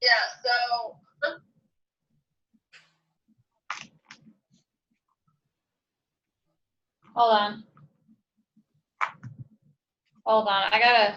Yeah, so hold on. Hold on. I gotta.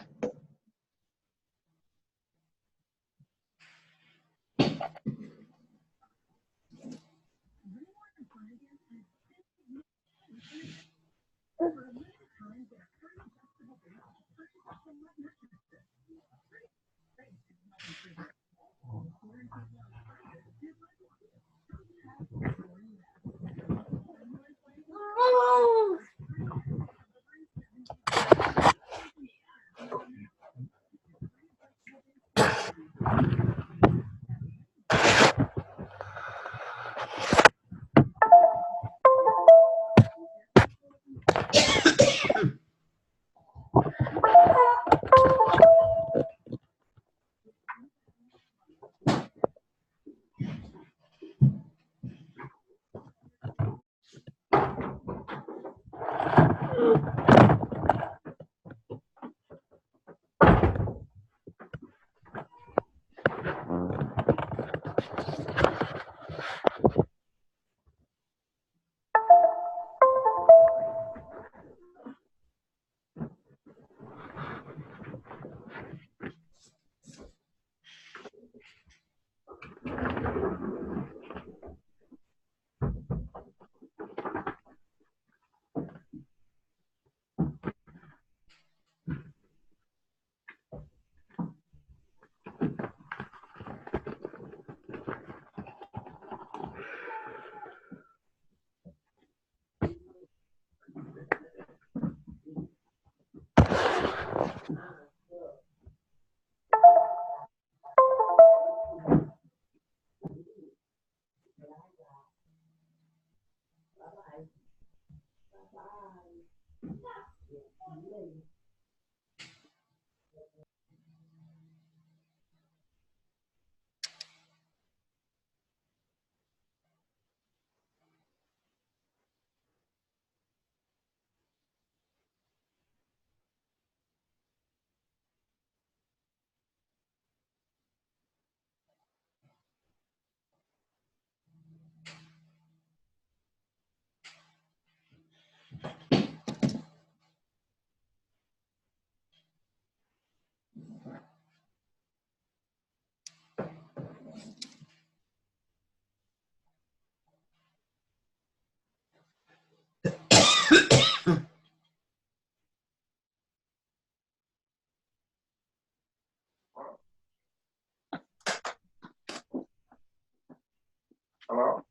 Hello?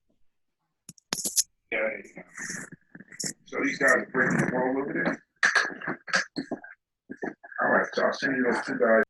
Yeah. So these guys are breaking the wall over there? All right, so I'll send you those two guys.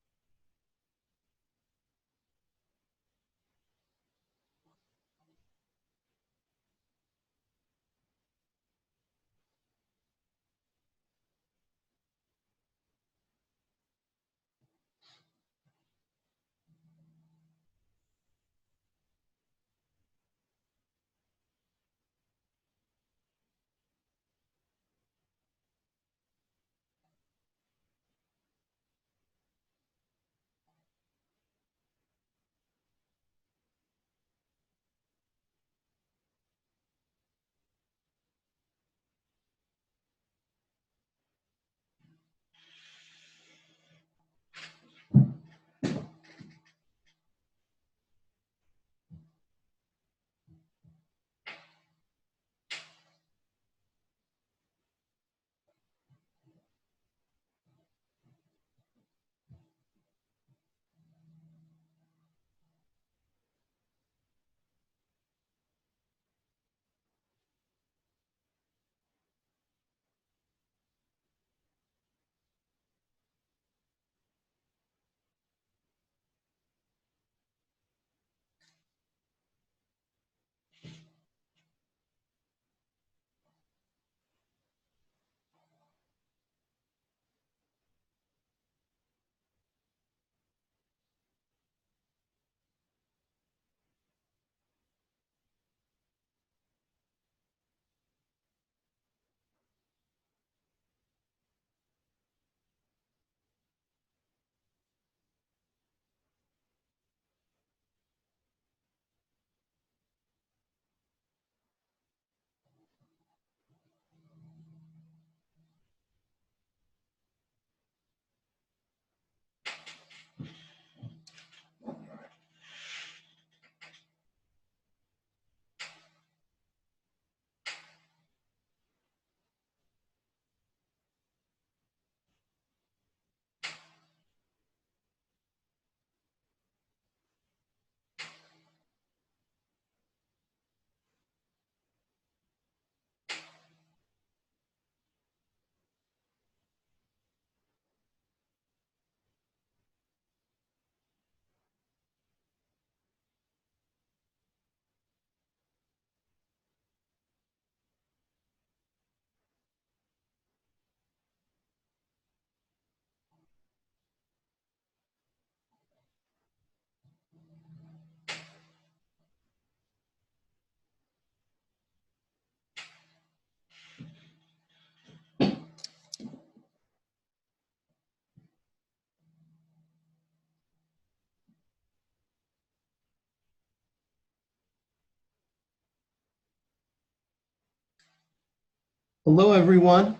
Hello, everyone.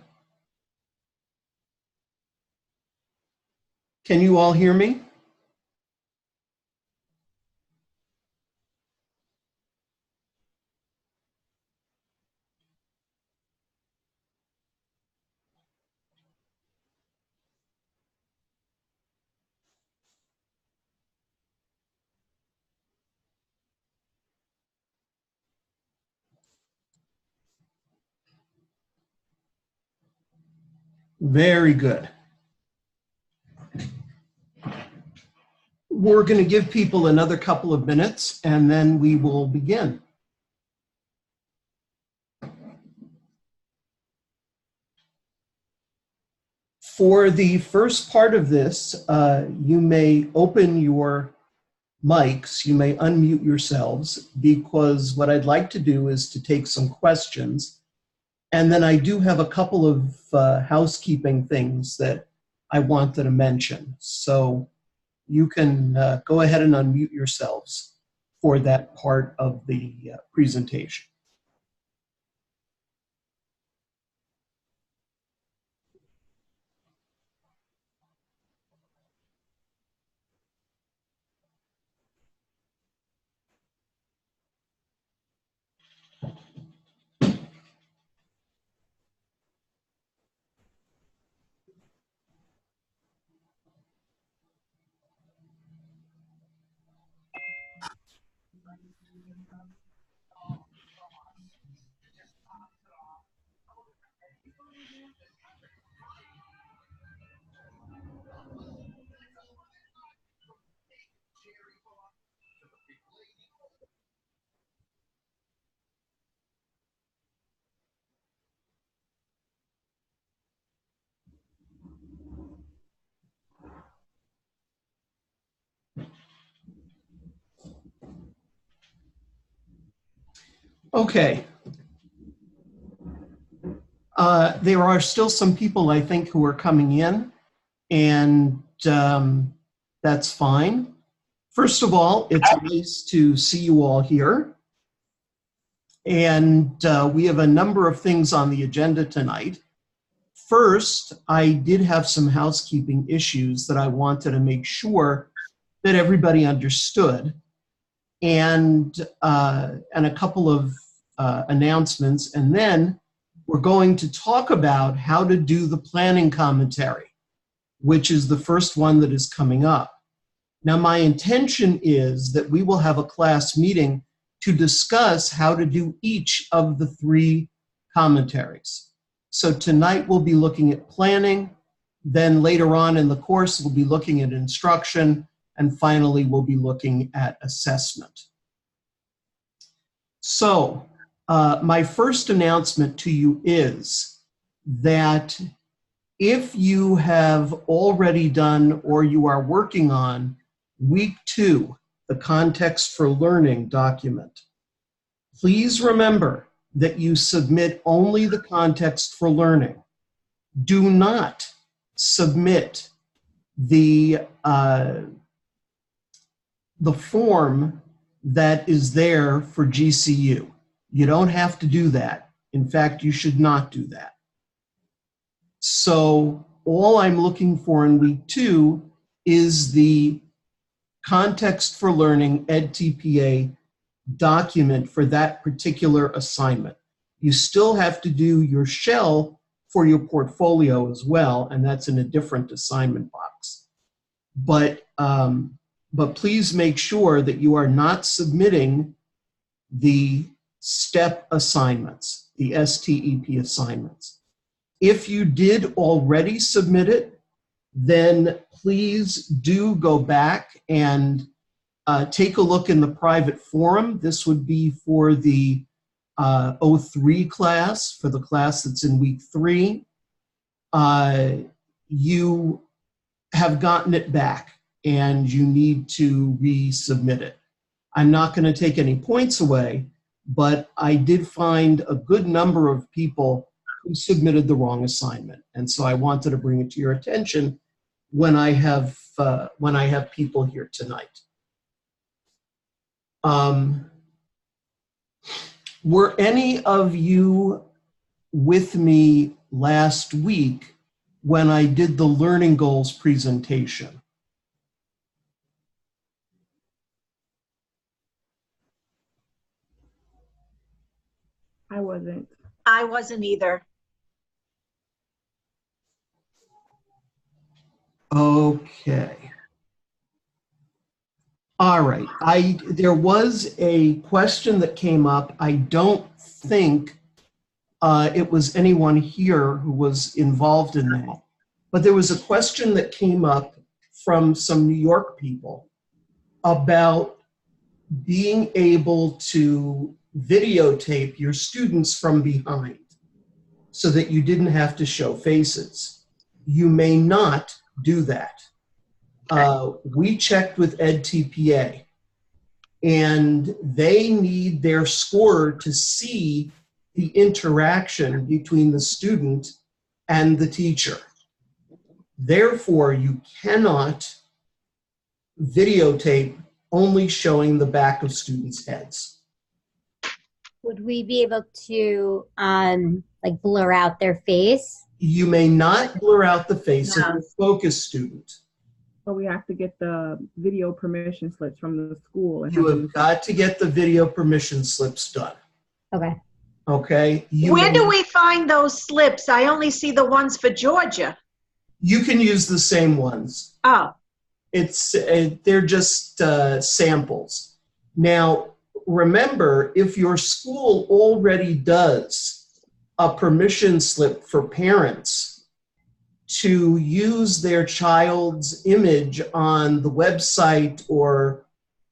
Can you all hear me? Very good. We're going to give people another couple of minutes and then we will begin. For the first part of this, you may open your mics, you may unmute yourselves, because what I'd like to do is to take some questions. And then I do have a couple of housekeeping things that I wanted to mention. So you can go ahead and unmute yourselves for that part of the presentation. Okay. There are still some people, I think, who are coming in, and that's fine. First of all, it's nice to see you all here. And we have a number of things on the agenda tonight. First, I did have some housekeeping issues that I wanted to make sure that everybody understood, and a couple of announcements, and then we're going to talk about how to do the planning commentary, which is the first one that is coming up. Now, my intention is that we will have a class meeting to discuss how to do each of the 3 commentaries. So tonight we'll be looking at planning, then later on in the course we'll be looking at instruction, and finally we'll be looking at assessment. So my first announcement to you is that if you have already done or you are working on week 2, the context for learning document, please remember that you submit only the context for learning. Do not submit the form that is there for GCU. You don't have to do that. In fact, you should not do that. So all I'm looking for in week 2 is the context for learning EdTPA document for that particular assignment. You still have to do your shell for your portfolio as well, and that's in a different assignment box. But please make sure that you are not submitting the STEP assignments, the STEP assignments. If you did already submit it, then please do go back and take a look in the private forum. This would be for the 03 class, for the class that's in week 3. You have gotten it back and you need to resubmit it. I'm not going to take any points away, but I did find a good number of people who submitted the wrong assignment. And so I wanted to bring it to your attention when I have people here tonight. Were any of you with me last week when I did the learning goals presentation. I wasn't. I wasn't either. Okay. All right. There was a question that came up. I don't think it was anyone here who was involved in that. But there was a question that came up from some New York people about being able to videotape your students from behind so that you didn't have to show faces. You may not do that. We checked with Ed TPA, and they need their scorer to see the interaction between the student and the teacher. Therefore, you cannot videotape only showing the back of students' heads. Would we be able to like blur out their face? You may not blur out the face No. of the focus student. But we have to get the video permission slips from the school. And You them- have got to get the video permission slips done. Okay. Okay? Where do we find those slips? I only see the ones for Georgia. You can use the same ones. Oh, They're just samples. Now, remember, if your school already does a permission slip for parents to use their child's image on the website or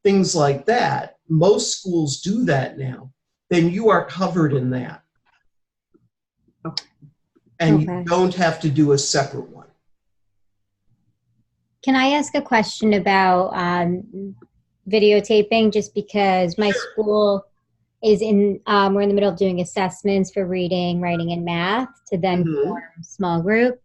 things like that, most schools do that now, then you are covered in that. Okay. And Okay. you don't have to do a separate one. Can I ask a question about videotaping? Just because my school is we're in the middle of doing assessments for reading, writing, and math to then Mhm. form small group.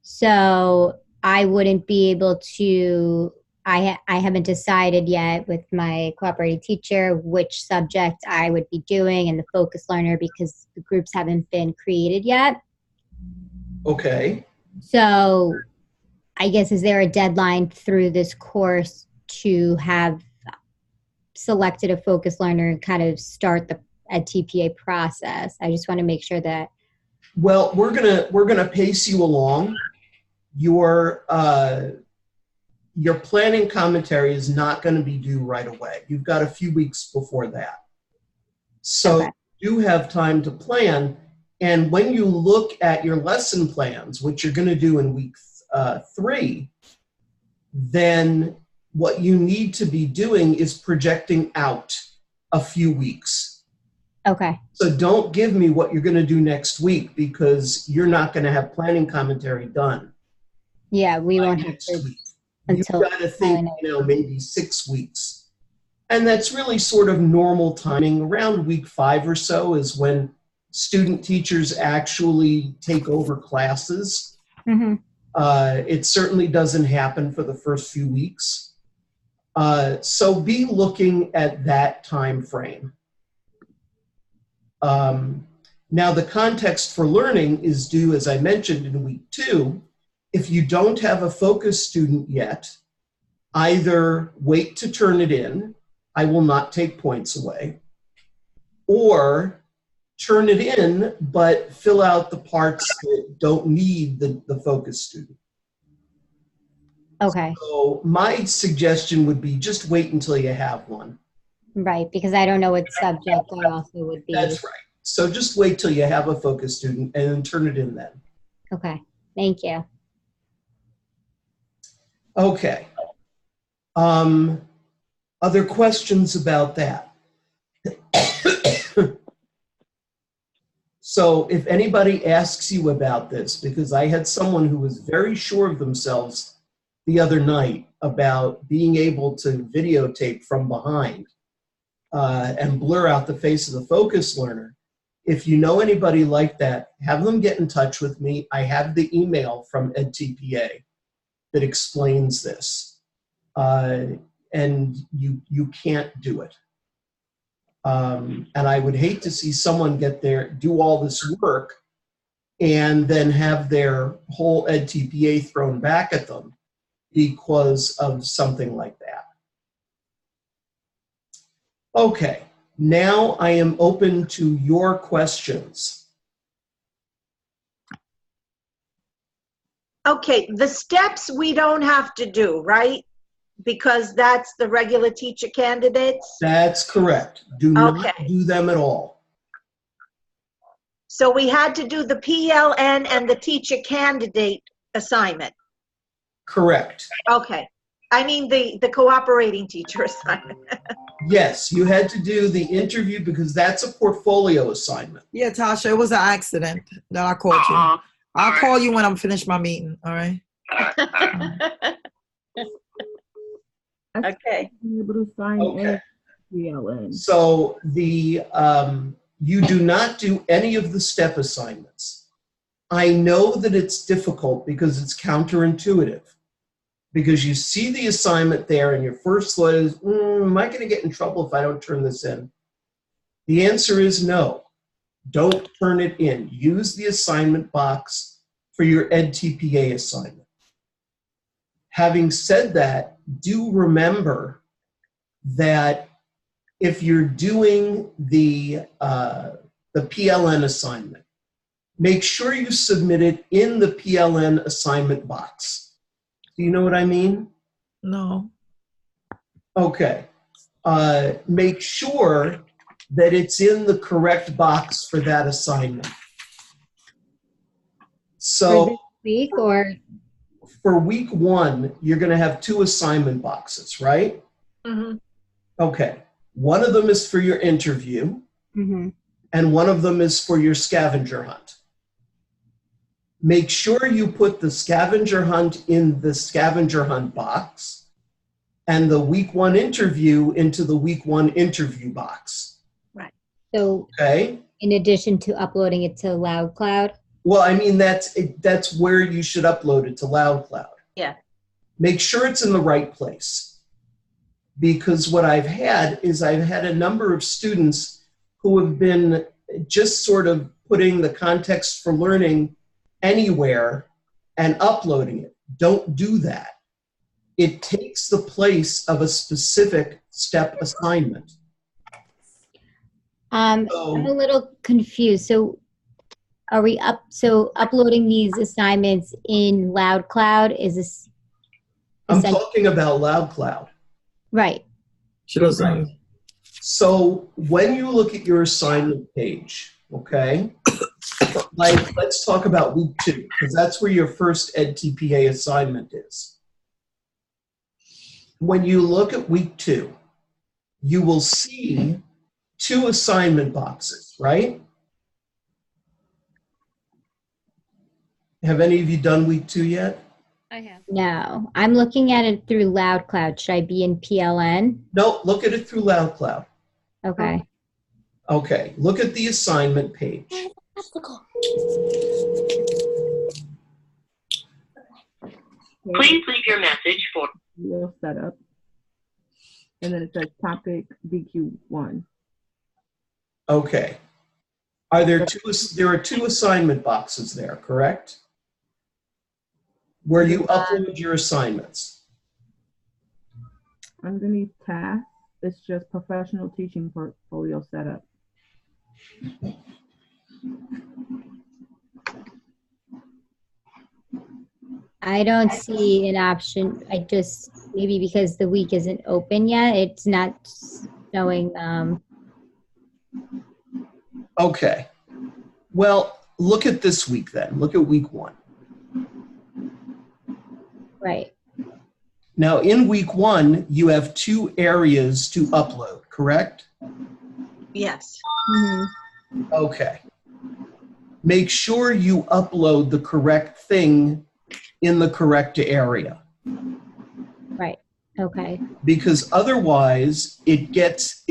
So I wouldn't be able to, I haven't decided yet with my cooperating teacher which subject I would be doing and the focus learner because the groups haven't been created yet. Okay. So I guess, is there a deadline through this course to have selected a focus learner and kind of start a TPA process? I just want to make sure that. Well, we're gonna pace you along. Your planning commentary is not going to be due right away. You've got a few weeks before that. So Okay. you have time to plan. And when you look at your lesson plans, which you're going to do in week 3, then what you need to be doing is projecting out a few weeks. Okay. So don't give me what you're going to do next week because you're not going to have planning commentary done. Yeah, we by won't have next to week. until. You've got to think, maybe 6 weeks. And that's really sort of normal timing. Around week 5 or so is when student teachers actually take over classes. Mhm. It certainly doesn't happen for the first few weeks. So be looking at that time frame. Now the context for learning is due, as I mentioned, in week 2. If you don't have a focus student yet, either wait to turn it in, I will not take points away, or turn it in, but fill out the parts that don't need the focus student. Okay. So my suggestion would be just wait until you have one. Right, because I don't know what subject I also would be. That's right. So just wait till you have a focus student and then turn it in then. Okay. Thank you. Okay. Other questions about that? So if anybody asks you about this, because I had someone who was very sure of themselves the other night about being able to videotape from behind and blur out the face of the focus learner. If you know anybody like that, have them get in touch with me. I have the email from EdTPA that explains this. And you can't do it. And I would hate to see someone get there, do all this work, and then have their whole EdTPA thrown back at them because of something like that. Okay, now I am open to your questions. Okay, the steps we don't have to do, right? Because that's the regular teacher candidates. That's correct. Do not Okay. do them at all. So we had to do the PLN and the teacher candidate assignment. Correct. Okay. I mean the cooperating teacher assignment. Yes, you had to do the interview because that's a portfolio assignment. Yeah, Tasha, it was an accident that I called you. I'll call you when I'm finished my meeting, all right? Okay. Be able to sign Okay. in PLN. So you do not do any of the step assignments. I know that it's difficult because it's counterintuitive. Because you see the assignment there and your first thought is, am I going to get in trouble if I don't turn this in? The answer is no. Don't turn it in. Use the assignment box for your EdTPA assignment. Having said that, do remember that if you're doing the PLN assignment, make sure you submit it in the PLN assignment box. Do you know what I mean? No. Okay. Make sure that it's in the correct box for that assignment. For So this week or for week 1, you're going to have 2 assignment boxes, right? Mhm. Okay. One of them is for your interview, Mhm. and one of them is for your scavenger hunt. Make sure you put the scavenger hunt in the scavenger hunt box and the week 1 interview into the week 1 interview box. So Okay? in addition to uploading it to LoudCloud? Well, I mean, that's where you should upload it to LoudCloud. Yeah. Make sure it's in the right place. Because what I've had is I've had a number of students who have been just sort of putting the context for learning anywhere and uploading it. Don't do that. It takes the place of a specific step assignment. I'm a little confused. So are we uploading these assignments in LoudCloud? Is this I'm talking about LoudCloud. right? She doesn't. So when you look at your assignment page, okay, like let's talk about week 2, because that's where your first EdTPA assignment is. When you look at week 2, you will see 2 assignment boxes, right? Have any of you done week 2 yet? I have. No, I'm looking at it through LoudCloud. Should I be in PLN? No, look at it through LoudCloud. Okay. Okay, look at the assignment page. Please leave your message for Video setup. And then it says topic DQ1. Okay. There are 2 assignment boxes there, correct? Where you upload your assignments. Underneath tasks, it's just professional teaching portfolio setup. I don't see an option. Maybe because the week isn't open yet, it's not showing. Okay. Well, look at this week then. Look at week 1. Right. Now, in week 1, you have 2 areas to upload, correct? Yes. Mhm. Okay. Make sure you upload the correct thing in the correct area. Right. Okay. Because otherwise, it gets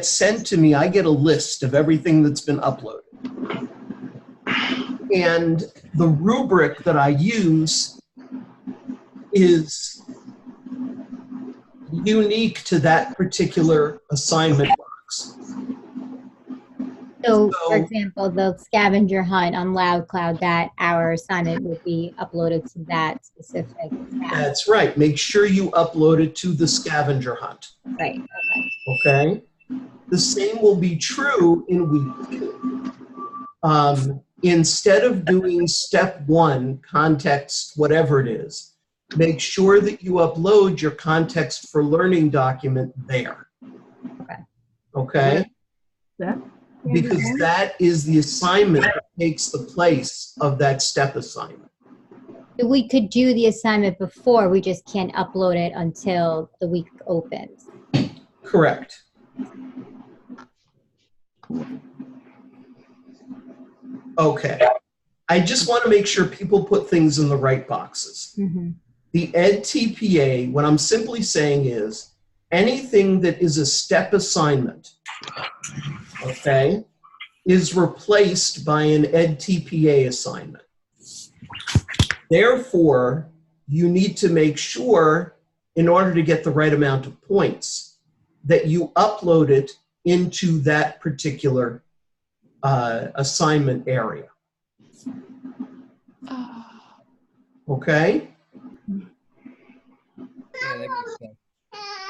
sent to me. I get a list of everything that's been uploaded. And the rubric that I use is unique to that particular assignment box. So, for So- example, the scavenger hunt on LoudCloud, that our assignment would be uploaded to that specific tab. That's right. Make sure you upload it to the scavenger hunt. Right. Okay? The same will be true in week 2. Instead of doing step 1, context, whatever it is, make sure that you upload your context for learning document there. Okay. Okay? Step? Because that is the assignment that takes the place of that step assignment. So we could do the assignment before, we just can't upload it until the week opens. Correct. Okay. I just want to make sure people put things in the right boxes. Mm-hmm. The Ed TPA, what I'm simply saying is anything that is a step assignment, okay, is replaced by an Ed TPA assignment. Therefore, you need to make sure, in order to get the right amount of points, that you upload it into that particular assignment area. Okay? Yeah, that makes sense.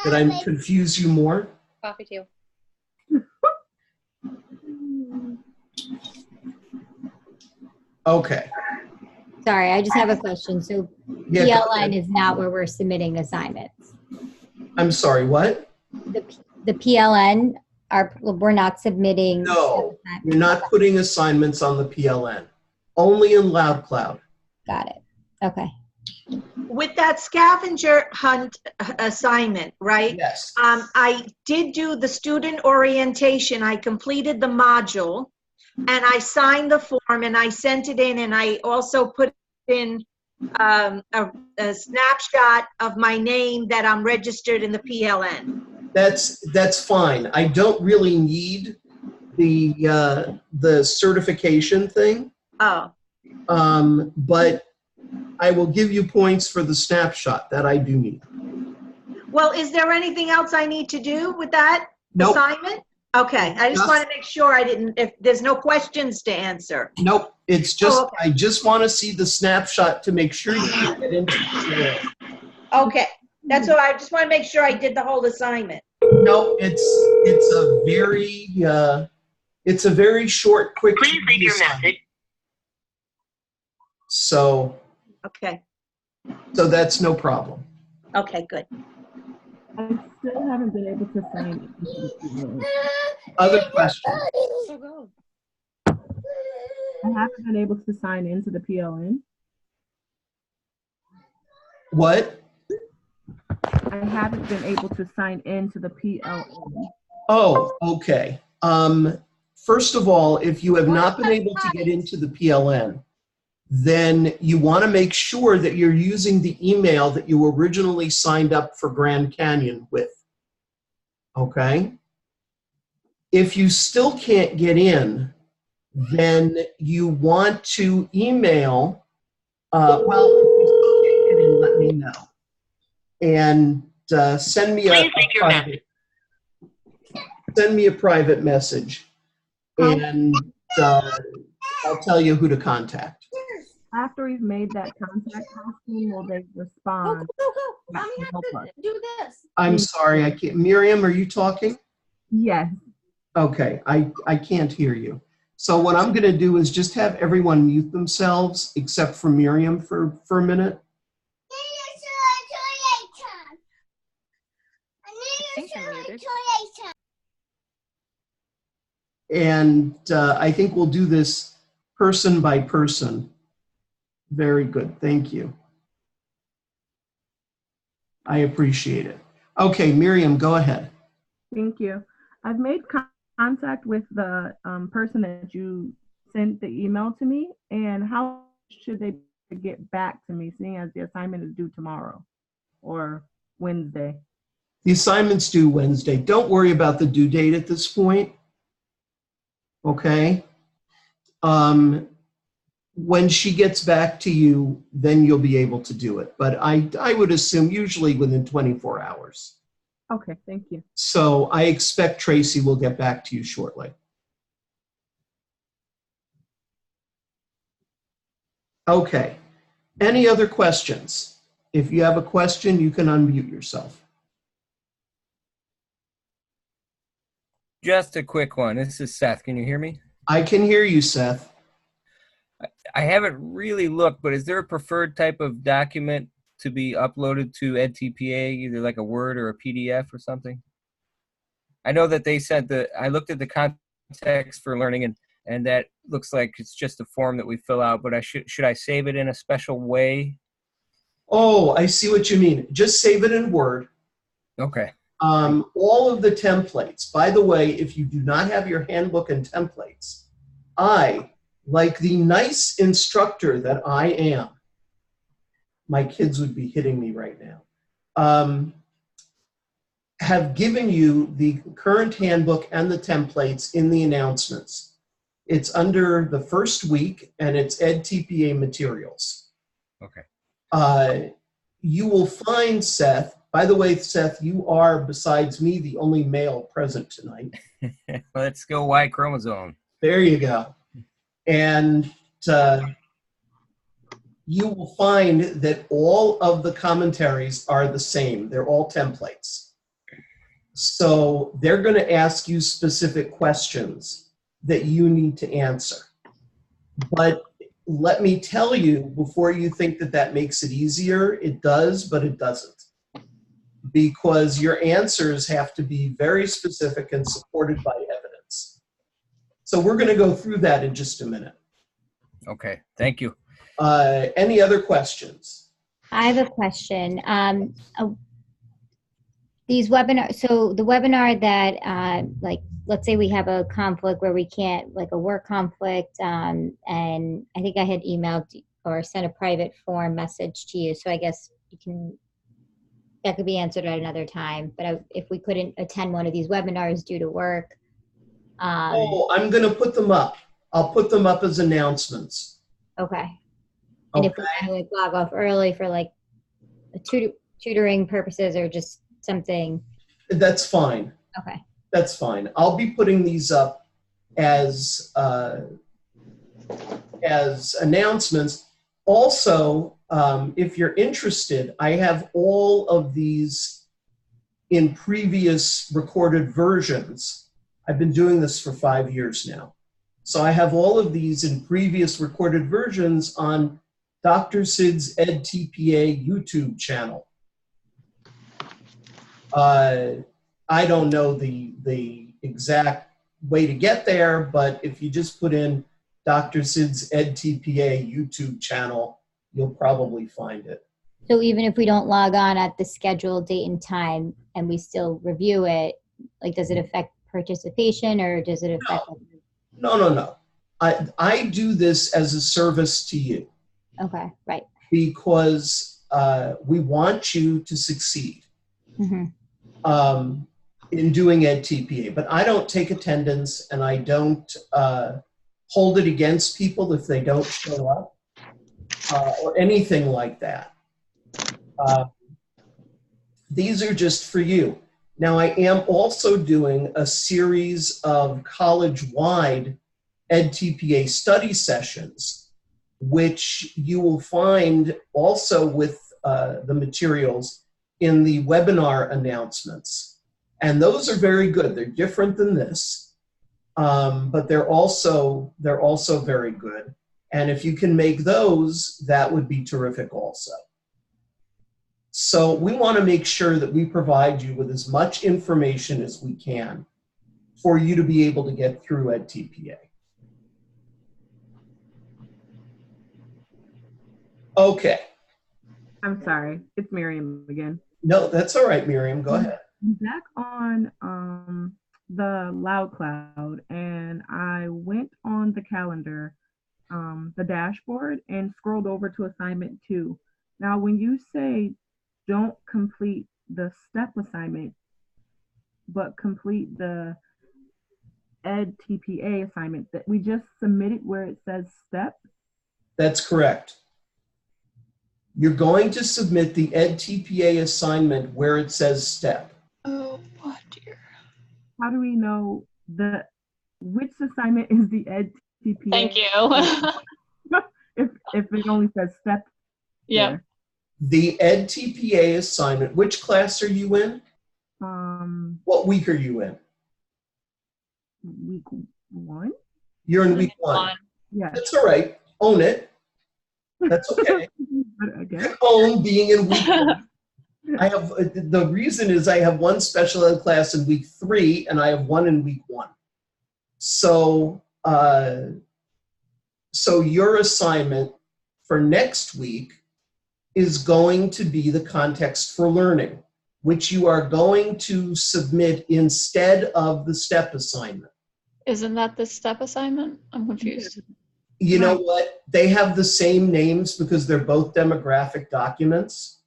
Did I confuse you more? Coffee too. Okay. Sorry, I just have a question. So Yeah, go PLN ahead. is not where we're submitting assignments. I'm sorry, what? The PLN, we're not submitting. No, you're not putting assignments on the PLN. Only in LoudCloud. Got it. Okay. With that scavenger hunt assignment, right? Yes. I did do the student orientation. I completed the module and I signed the form and I sent it in, and I also put in a snapshot of my name that I'm registered in the PLN. That's fine. I don't really need the certification thing. Oh, But I will give you points for the snapshot that I do need. well, is there anything else I need to do with that Nope. assignment? Okay, I just want to make sure if there's no questions to answer. Nope. It's just, Oh, okay. I just want to see the snapshot to make sure you can get into the PLN. Okay, that's all. I just want to make sure I did the whole assignment. No, it's a very short, quick. Please leave your assignment. message. So Okay, that's no problem. okay, good. I still haven't been able to sign into the PLN. Other questions? I haven't been able to sign into the PLN. What? I haven't been able to sign into the PLN. Oh, okay. First of all, if you have not been able to get into the PLN, then you want to make sure that you're using the email that you originally signed up for Grand Canyon with. Okay? If you still can't get in, then you want to email, well, if you still can't get in, let me know. And send me Please leave your a private message, and I'll tell you who to contact. After we've made that contact, how soon will they respond? Mommy has Help to us. do this. I'm sorry, I can't. Miriam, are you talking? Yes. Okay, I can't hear you. So what I'm going to do is just have everyone mute themselves except for Miriam for a minute. And I think we'll do this person by person. Very good, thank you. I appreciate it. Okay, Miriam, go ahead. Thank you. I've made contact with the person that you sent the email to me, and how should they get back to me, seeing as the assignment is due tomorrow or Wednesday? The assignment's due Wednesday. Don't worry about the due date at this point. Okay? When she gets back to you, then you'll be able to do it. But I would assume usually within 24 hours. Okay, thank you. So I expect Tracy will get back to you shortly. Okay. Any other questions? If you have a question, you can unmute yourself. Just a quick one. This is Seth. Can you hear me? I can hear you, Seth. I haven't really looked, but is there a preferred type of document to be uploaded to EdTPA, either like a Word or a PDF or something? I know that they said that I looked at the context for learning, and that looks like it's just a form that we fill out, but should I save it in a special way? Oh, I see what you mean. Just save it in Word. Okay. All of the templates. By the way, if you do not have your handbook and templates, I, like the nice instructor that I am, my kids would be hitting me right now, have given you the current handbook and the templates in the announcements. It's under the first week, and it's EdTPA materials. Okay. You will find, Seth, by the way, Seth, you are, besides me, the only male present tonight. Let's go Y chromosome. There you go. And you will find that all of the commentaries are the same. They're all templates. So they're going to ask you specific questions that you need to answer. But let me tell you, before you think that that makes it easier, it does, but it doesn't. Because your answers have to be very specific and supported by evidence. So we're going to go through that in just a minute. Okay, thank you. Any other questions? I have a question. These webinars, so the webinar that, like, let's say we have a conflict where we can't, like a work conflict, and I think I had emailed or sent a private form message to you, so I guess you can, that could be answered at another time. But if we couldn't attend one of these webinars due to work. I'm going to put them up. I'll put them up as announcements. Okay. And if we want to like log off early for like a tutoring purposes or just something. That's fine. Okay. That's fine. I'll be putting these up as announcements. Also, if you're interested, I have all of these in previous recorded versions. I've been doing this for 5 years now. So I have all of these in previous recorded versions on Dr. Sid's EdTPA YouTube channel. I don't know the exact way to get there, but if you just put in Dr. Sid's EdTPA YouTube channel, you'll probably find it. So even if we don't log on at the scheduled date and time and we still review it, like does it affect participation or does it affect? No. I do this as a service to you. Okay, right. Because we want you to succeed in doing EdTPA. But I don't take attendance and I don't hold it against people if they don't show up or anything like that. These are just for you. Now, I am also doing a series of college-wide EdTPA study sessions, which you will find also with the materials in the webinar announcements. And those are very good. They're different than this, but they're also very good. And if you can make those, that would be terrific also. So we want to make sure that we provide you with as much information as we can for you to be able to get through EdTPA. Okay. I'm sorry. It's Miriam again. No, that's all right, Miriam. Go ahead. Back on the Loud Cloud, and I went on the calendar, the dashboard, and scrolled over to assignment 2. Now, when you say don't complete the STEP assignment, but complete the EdTPA assignment that we just submitted where it says STEP? That's correct. You're going to submit the EdTPA assignment where it says STEP. Oh, dear. How do we know which assignment is the EdTPA? Thank you. if it only says step Yep. there. The EdTPA assignment, which class are you in? What week are you in? Week 1? You're in week 1. One. Yeah. That's all right. Own it. That's okay. Okay. Own being in week 1. I have the reason is I have one special ed class in week 3 and I have one in week 1. So so your assignment for next week is going to be the context for learning, which you are going to submit instead of the STEP assignment. Isn't that the step assignment? I'm confused. You know what? They have the same names because they're both demographic documents.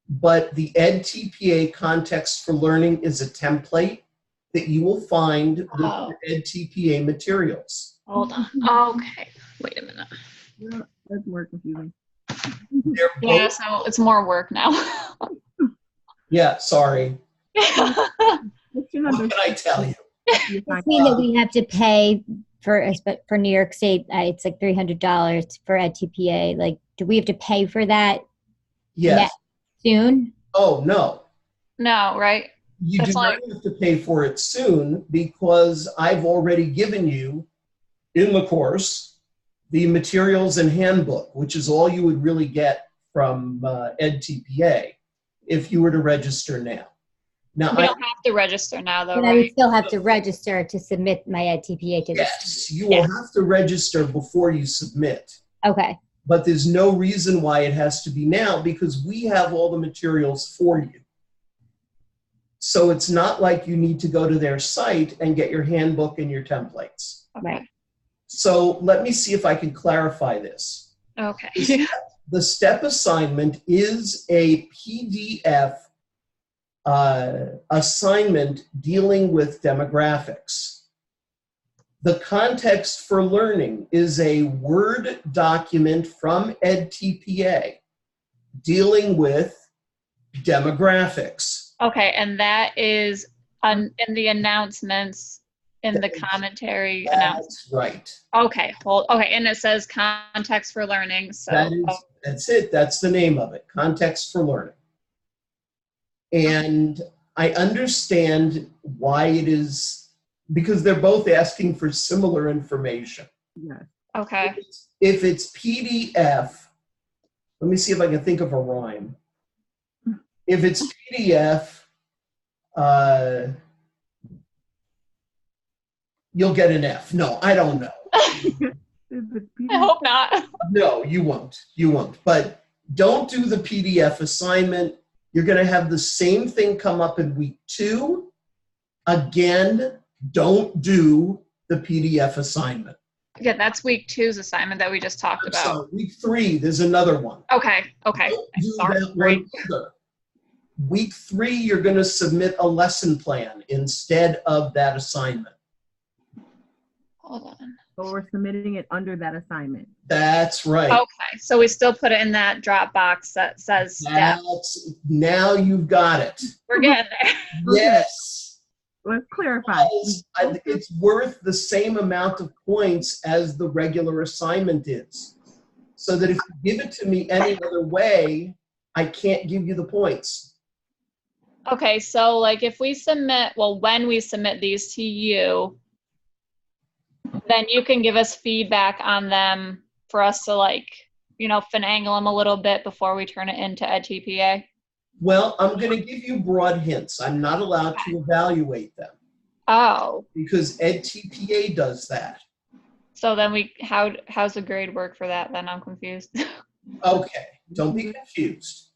But the EdTPA context for learning is a template that you will find with Oh. your EdTPA materials. Hold on. Okay. Wait a minute. Yeah, that's more confusing. They're Yeah, both, so it's more work now. yeah, sorry. What should What can I tell you? Does this mean that we have to pay for New York State? It's like $300 for EdTPA. Like, do we have to pay for that Yes. soon? Oh, no. No, right? You That's do not like- have to pay for it soon because I've already given you in the course the materials and handbook, which is all you would really get from EdTPA if you were to register now. Now, We don't have to register now, though, But I would right? still have to register to submit my EdTPA to this. yes, you will have to register before you submit. Okay. But there's no reason why it has to be now because we have all the materials for you. So it's not like you need to go to their site and get your handbook and your templates. Right. So let me see if I can clarify this. Okay. The STEP assignment is a PDF assignment dealing with demographics. The context for learning is a Word document from EdTPA dealing with demographics. Okay, and that is in the announcements, in the commentary announcement. That's right. Okay, and it says context for learning, so. That's it. That's the name of it, context for learning. And I understand why it is, because they're both asking for similar information. Yes. Okay. If it's PDF, let me see if I can think of a rhyme. If it's PDF, you'll get an F. No, I don't know. I hope not. No, you won't. You won't. But don't do the PDF assignment. You're going to have the same thing come up in week 2. Again, don't do the PDF assignment. Yeah, that's week 2's assignment that we just talked about. So week 3, there's another one. Okay. Don't do Sorry. that one either. Week 3, you're going to submit a lesson plan instead of that assignment. Hold on. So we're submitting it under that assignment. That's right. Okay, so we still put it in that Dropbox that says step. Now you've got it. We're getting there. Yes. Let's clarify. It's worth the same amount of points as the regular assignment is. So that if you give it to me any other way, I can't give you the points. Okay, so like if we submit, when we submit these to you, then you can give us feedback on them for us to finagle them a little bit before we turn it into EdTPA. Well, I'm going to give you broad hints. I'm not allowed to evaluate them. Oh. Because EdTPA does that. So then how's the grade work for that then? I'm confused. Okay, don't be confused.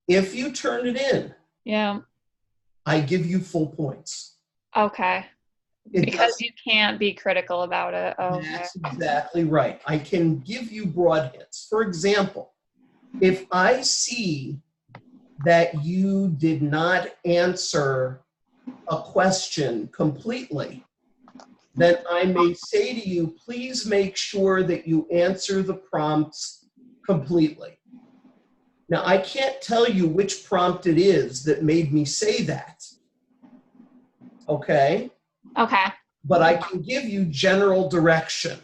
If you turn it in, Yeah. I give you full points. Okay. It Because you can't be critical about it. Oh, okay. That's exactly right. I can give you broad hints. For example, if I see that you did not answer a question completely, then I may say to you, please make sure that you answer the prompts completely. Now, I can't tell you which prompt it is that made me say that. Okay? Okay. But I can give you general direction.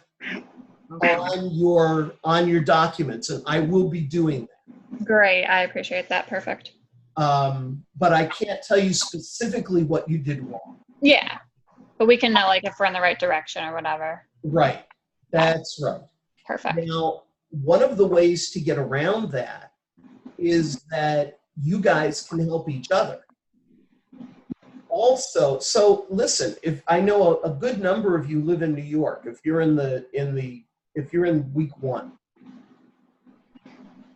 on your documents, and I will be doing that. Great. I appreciate that. Perfect. But I can't tell you specifically what you did wrong. Yeah. But we can know, like, if we're in the right direction or whatever. Right. That's right. Perfect. Now, one of the ways to get around that is that you guys can help each other. Also, so listen, if I know a good number of you live in New York, if you're if you're in week 1,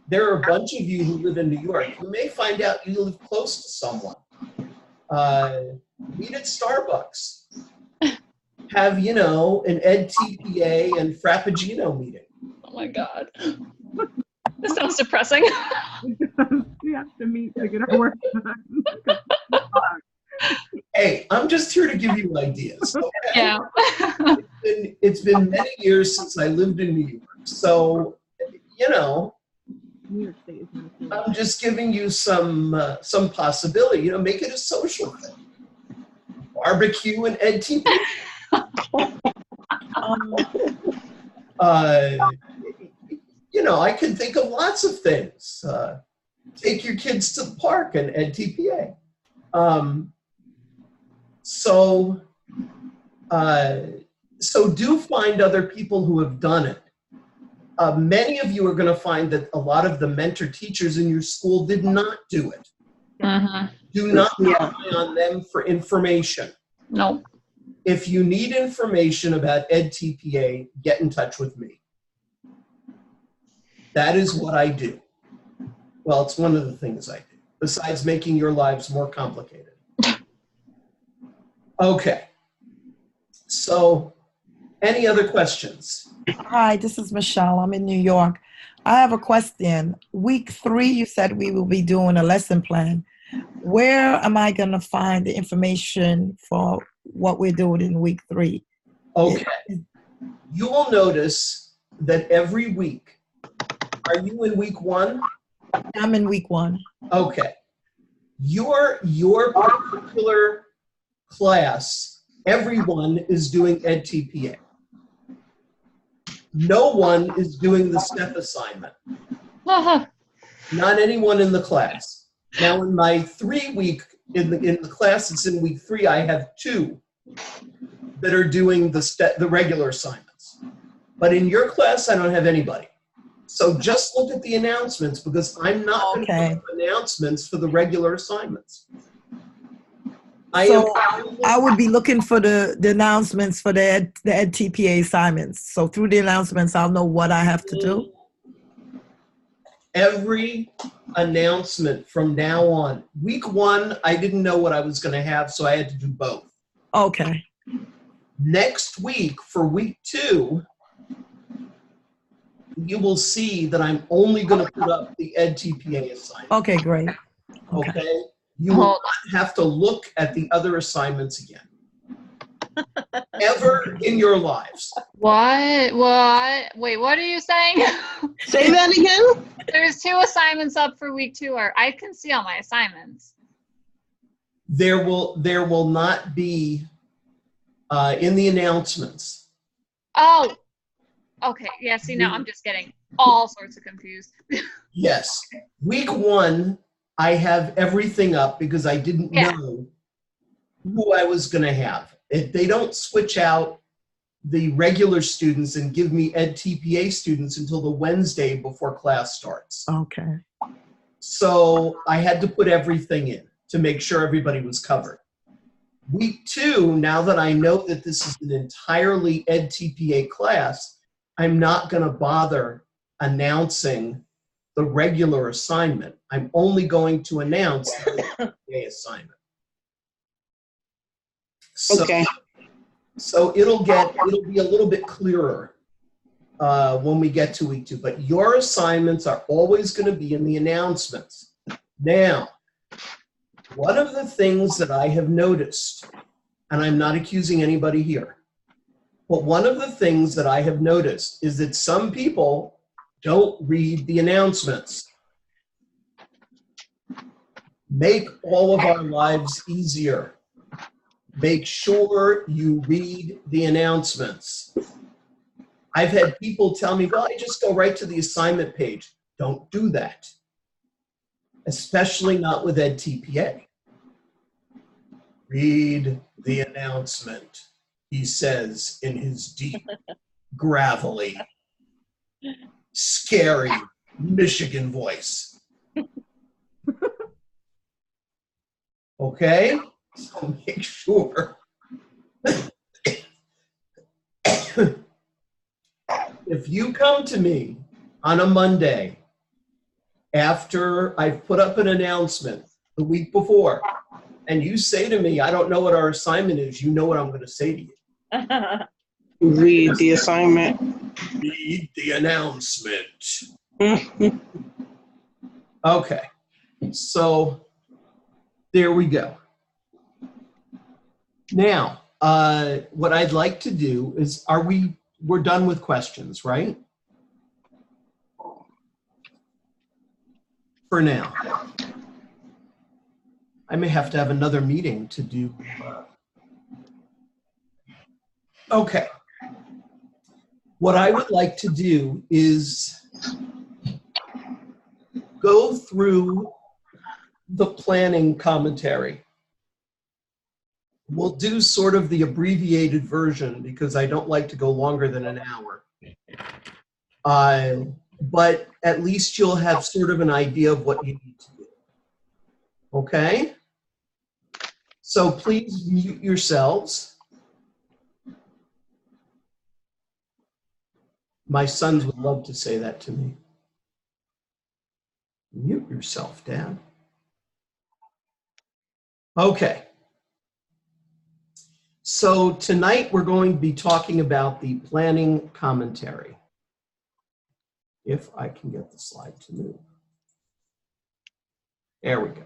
there are a bunch of you who live in New York. You may find out you live close to someone. Meet at Starbucks. Have, you know, an EdTPA and Frappuccino meeting. Oh my God. This sounds depressing. We have to meet to get our work done. Hey, I'm just here to give you ideas. Okay? Yeah. It's been many years since I lived in New York. So, you know, New York State is not cool. I'm just giving you some possibility. You know, make it a social thing. Barbecue and EdTPA. You know, I can think of lots of things. Take your kids to the park and EdTPA. So do find other people who have done it. Many of you are going to find that a lot of the mentor teachers in your school did not do it. Mm-hmm. Do not rely on them for information. Nope. If you need information about EdTPA, get in touch with me. That is what I do. Well, it's one of the things I do, besides making your lives more complicated. Okay. So, any other questions? Hi, this is Michelle. I'm in New York. I have a question. Week 3, you said we will be doing a lesson plan. Where am I going to find the information for what we're doing in week 3? Okay. You will notice that every week, are you in week 1? I'm in week 1. Okay. Your particular class, everyone is doing EdTPA. No one is doing the STEP assignment. Uh-huh. Not anyone in the class. Now, in my 3-week, in the class that's in week 3, I have 2 that are doing the regular assignments. But in your class, I don't have anybody. So just look at the announcements, because I'm not going to put up announcements for the regular assignments. I would be looking for the announcements for the EdTPA assignments. So through the announcements, I'll know what I have to do. Every announcement from now on. Week 1, I didn't know what I was going to have, so I had to do both. Okay. Next week, for week 2, you will see that I'm only going to put up the EdTPA assignment. Okay, great. Okay? You will not have to look at the other assignments again. Ever in your lives. What? Wait, what are you saying? Say that again? There's 2 assignments up for week 2, or I can see all my assignments. There will not be in the announcements. Oh, okay. Yeah, see, now I'm just getting all sorts of confused. Yes. Week 1, I have everything up because I didn't know who I was going to have. If they don't switch out the regular students and give me EdTPA students until the Wednesday before class starts. Okay. So I had to put everything in to make sure everybody was covered. Week 2, now that I know that this is an entirely EdTPA class, I'm not going to bother announcing the regular assignment. I'm only going to announce the EdTPA assignment. So it'll be a little bit clearer when we get to week 2, but your assignments are always going to be in the announcements. Now, one of the things that I have noticed, and I'm not accusing anybody here, but one of the things that I have noticed is that some people don't read the announcements. Make all of our lives easier. Make sure you read the announcements. I've had people tell me, well, I just go right to the assignment page. Don't do that, especially not with EdTPA. Read the announcement, he says in his deep, gravelly, scary Michigan voice. Okay? So make sure. If you come to me on a Monday after I've put up an announcement the week before, and you say to me, I don't know what our assignment is, you know what I'm going to say to you. Read the assignment. Read the announcement. Okay, so there we go. Now, what I'd like to do is, we're done with questions, right? For now. I may have to have another meeting to do. Okay. What I would like to do is go through the planning commentary. We'll do sort of the abbreviated version because I don't like to go longer than an hour. But at least you'll have sort of an idea of what you need to do. Okay? So please mute yourselves. My sons would love to say that to me. Mute yourself, Dad. Okay. So tonight we're going to be talking about the planning commentary. If I can get the slide to move. There we go.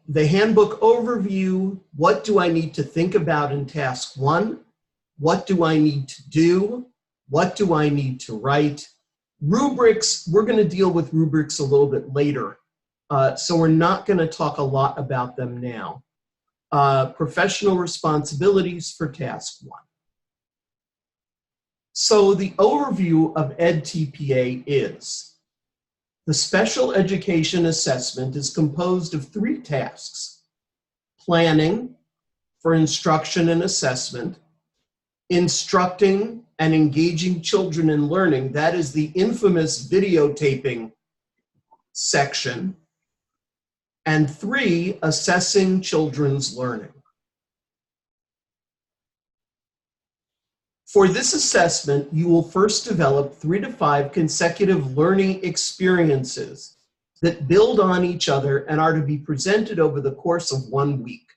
The handbook overview, what do I need to think about in task 1? What do I need to do? What do I need to write? Rubrics, we're going to deal with rubrics a little bit later. So we're not going to talk a lot about them now. Professional responsibilities for task 1. So the overview of EdTPA is, the special education assessment is composed of 3 tasks: planning for instruction and assessment, instructing and engaging children in learning, that is the infamous videotaping section, and 3, assessing children's learning. For this assessment, you will first develop 3 to 5 consecutive learning experiences that build on each other and are to be presented over the course of 1 week.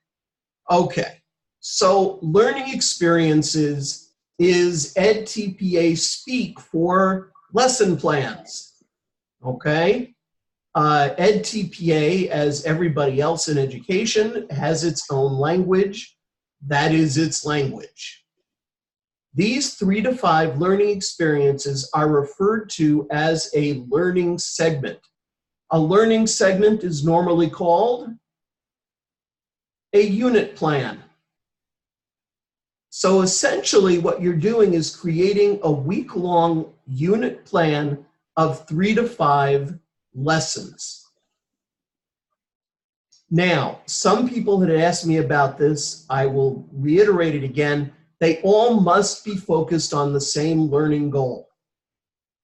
Okay, so learning experiences is EdTPA speak for lesson plans. Okay, EdTPA, as everybody else in education, has its own language. That is its language. These 3 to 5 learning experiences are referred to as a learning segment. A learning segment is normally called a unit plan. So essentially what you're doing is creating a week-long unit plan of 3 to 5 lessons. Now, some people had asked me about this. I will reiterate it again. They all must be focused on the same learning goal.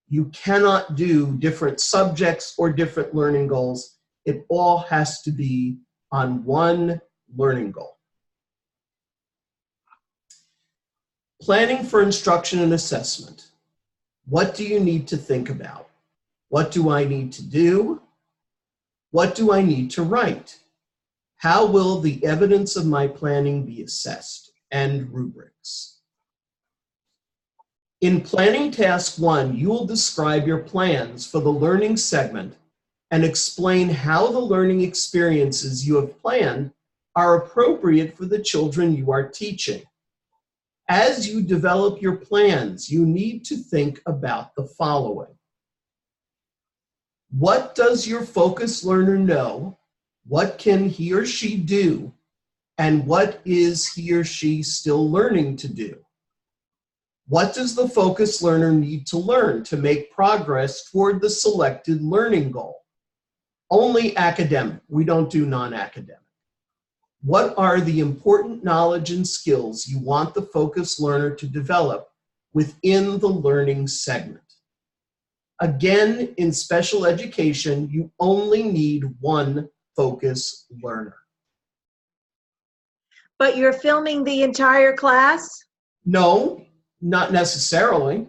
You cannot do different subjects or different learning goals. It all has to be on one learning goal. Planning for instruction and assessment. What do you need to think about? What do I need to do? What do I need to write? How will the evidence of my planning be assessed? And rubrics. In planning task 1, you will describe your plans for the learning segment and explain how the learning experiences you have planned are appropriate for the children you are teaching. As you develop your plans, you need to think about the following. What does your focus learner know? What can he or she do? And what is he or she still learning to do? What does the focused learner need to learn to make progress toward the selected learning goal? Only academic. We don't do non-academic. What are the important knowledge and skills you want the focused learner to develop within the learning segment? Again, in special education, you only need one focused learner. But you're filming the entire class? No, not necessarily.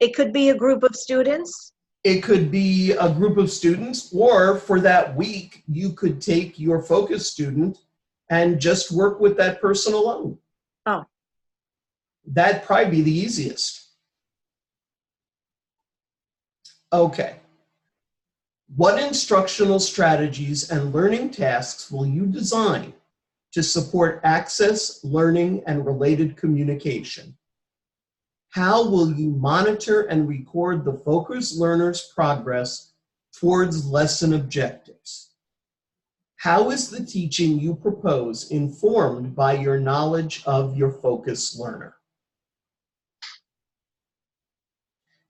It could be a group of students? It could be a group of students, or for that week, you could take your focus student and just work with that person alone. Oh. That'd probably be the easiest. Okay. What instructional strategies and learning tasks will you design to support access, learning, and related communication? How will you monitor and record the focused learner's progress towards lesson objectives? How is the teaching you propose informed by your knowledge of your focused learner?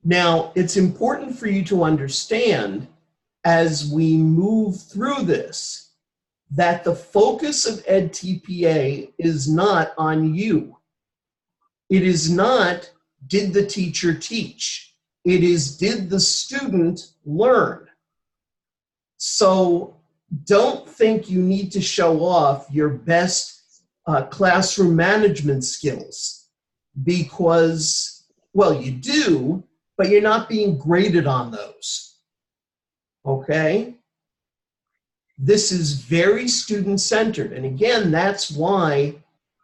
Now, it's important for you to understand as we move through this that the focus of EdTPA is not on you. It is not, did the teacher teach? It is, did the student learn? So don't think you need to show off your best classroom management skills because, well, you do, but you're not being graded on those, okay? This is very student-centered, and again, that's why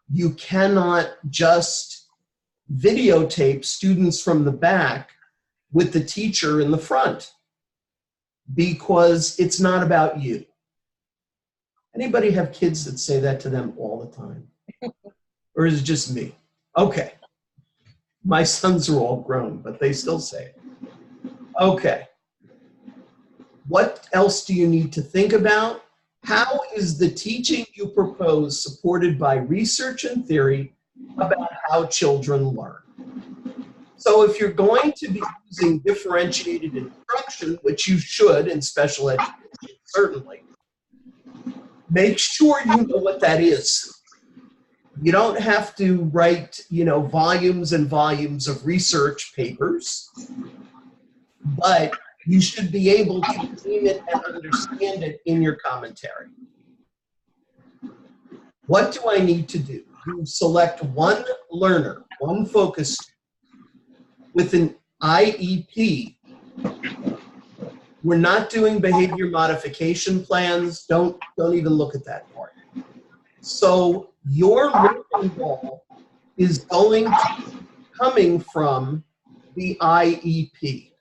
you cannot just videotape students from the back with the teacher in the front, because it's not about you. Anybody have kids that say that to them all the time? Or is it just me? Okay. My sons are all grown, but they still say it. Okay. What else do you need to think about? How is the teaching you propose supported by research and theory about how children learn? So if you're going to be using differentiated instruction, which you should in special education, certainly, make sure you know what that is. You don't have to write, volumes and volumes of research papers, but you should be able to name it and understand it in your commentary. What do I need to do? You select one learner, one focus with an IEP. We're not doing behavior modification plans. Don't even look at that part. So your learning goal is going to be coming from the IEP.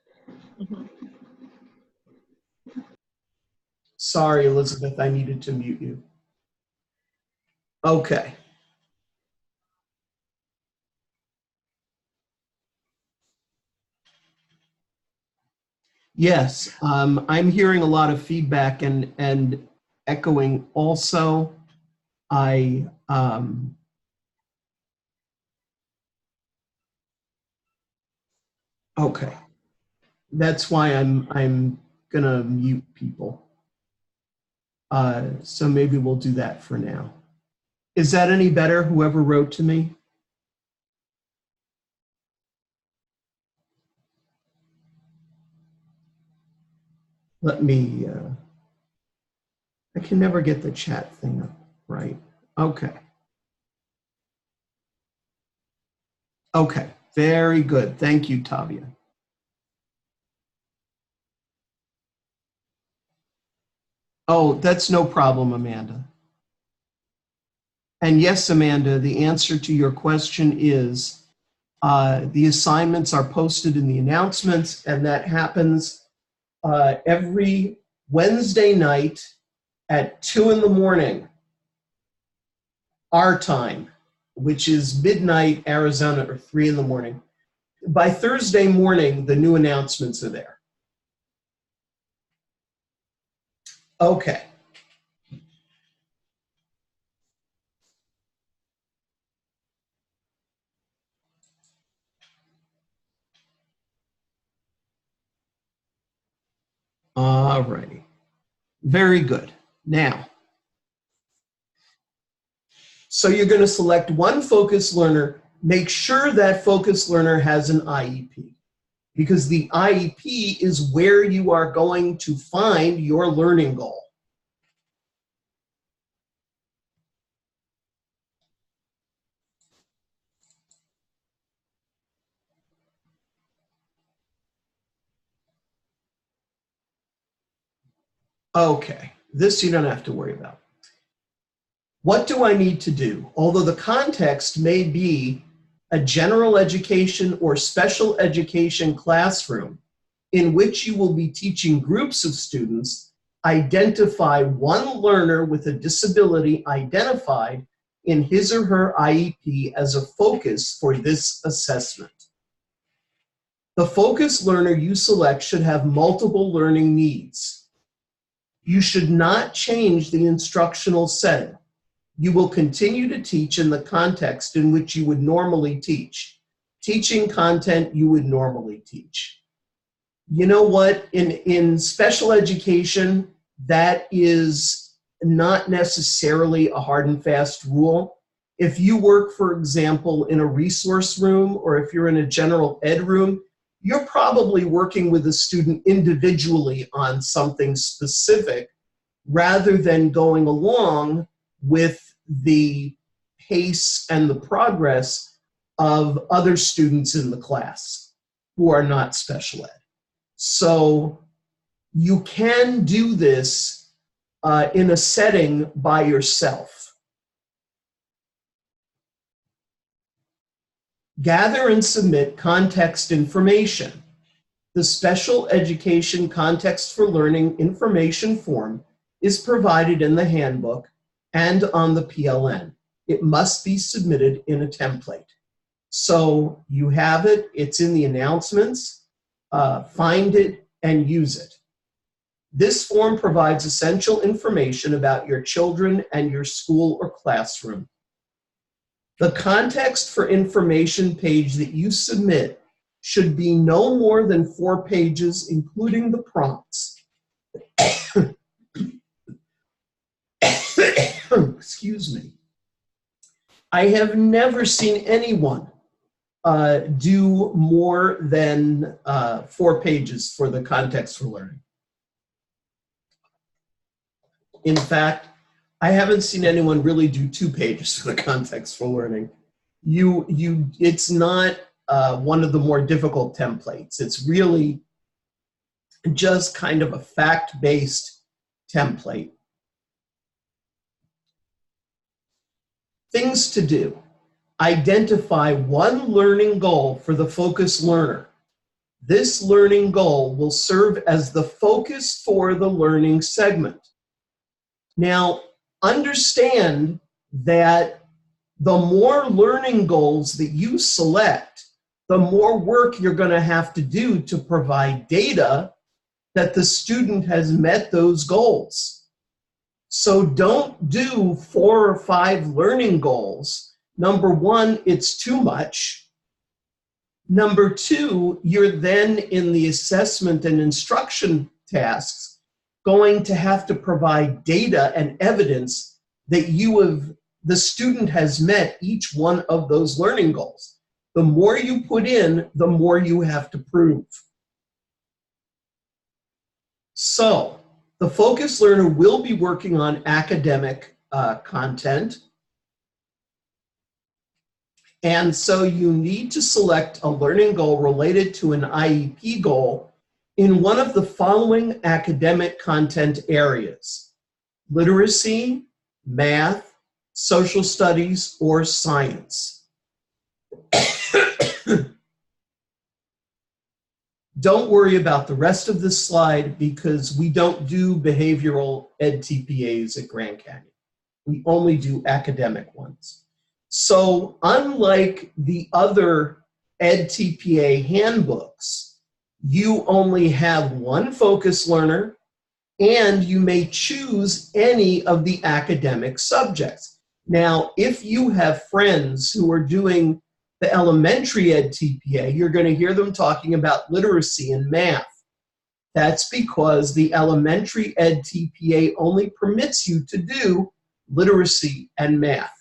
Sorry, Elizabeth, I needed to mute you. Okay. Yes, I'm hearing a lot of feedback and echoing also. Okay. That's why I'm gonna mute people. So maybe we'll do that for now. Is that any better, whoever wrote to me? Let me, I can never get the chat thing up right. Okay. Okay, very good. Thank you, Tavia. Oh, that's no problem, Amanda. And yes, Amanda, the answer to your question is the assignments are posted in the announcements, and that happens every Wednesday night at 2 in the morning, our time, which is midnight Arizona, or 3 in the morning. By Thursday morning, the new announcements are there. Okay. All righty. Very good. Now, so you're going to select one focus learner. Make sure that focus learner has an IEP, because the IEP is where you are going to find your learning goal. Okay, this you don't have to worry about. What do I need to do? Although the context may be a general education or special education classroom in which you will be teaching groups of students, identify one learner with a disability identified in his or her IEP as a focus for this assessment. The focus learner you select should have multiple learning needs. You should not change the instructional setting. You will continue to teach in the context in which you would normally teach. Teaching content you would normally teach. You know what? In special education, that is not necessarily a hard and fast rule. If you work, for example, in a resource room, or if you're in a general ed room, you're probably working with a student individually on something specific rather than going along with the pace and the progress of other students in the class who are not special ed. So you can do this in a setting by yourself. Gather and submit context information. The Special Education Context for Learning information form is provided in the handbook and on the PLN. It must be submitted in a template. So you have it, it's in the announcements, find it and use it. This form provides essential information about your children and your school or classroom. The context for information page that you submit should be no more than 4 pages, including the prompts. Excuse me. I have never seen anyone do more than 4 pages for the context for learning. In fact, I haven't seen anyone really do 2 pages for the context for learning. It's not one of the more difficult templates. It's really just kind of a fact-based template. Things to do. Identify one learning goal for the focus learner. This learning goal will serve as the focus for the learning segment. Now, understand that the more learning goals that you select, the more work you're going to have to do to provide data that the student has met those goals. So don't do 4 or 5 learning goals. Number 1, it's too much. Number 2, you're then in the assessment and instruction tasks going to have to provide data and evidence that the student has met each one of those learning goals. The more you put in, the more you have to prove. So, the focus learner will be working on academic content. And so you need to select a learning goal related to an IEP goal in one of the following academic content areas: literacy, math, social studies, or science. Don't worry about the rest of this slide because we don't do behavioral ed TPAs at Grand Canyon. We only do academic ones. So unlike the other ed TPA handbooks, you only have one focus learner and you may choose any of the academic subjects. Now, if you have friends who are doing the elementary ed TPA, you're going to hear them talking about literacy and math. That's because the elementary ed TPA only permits you to do literacy and math.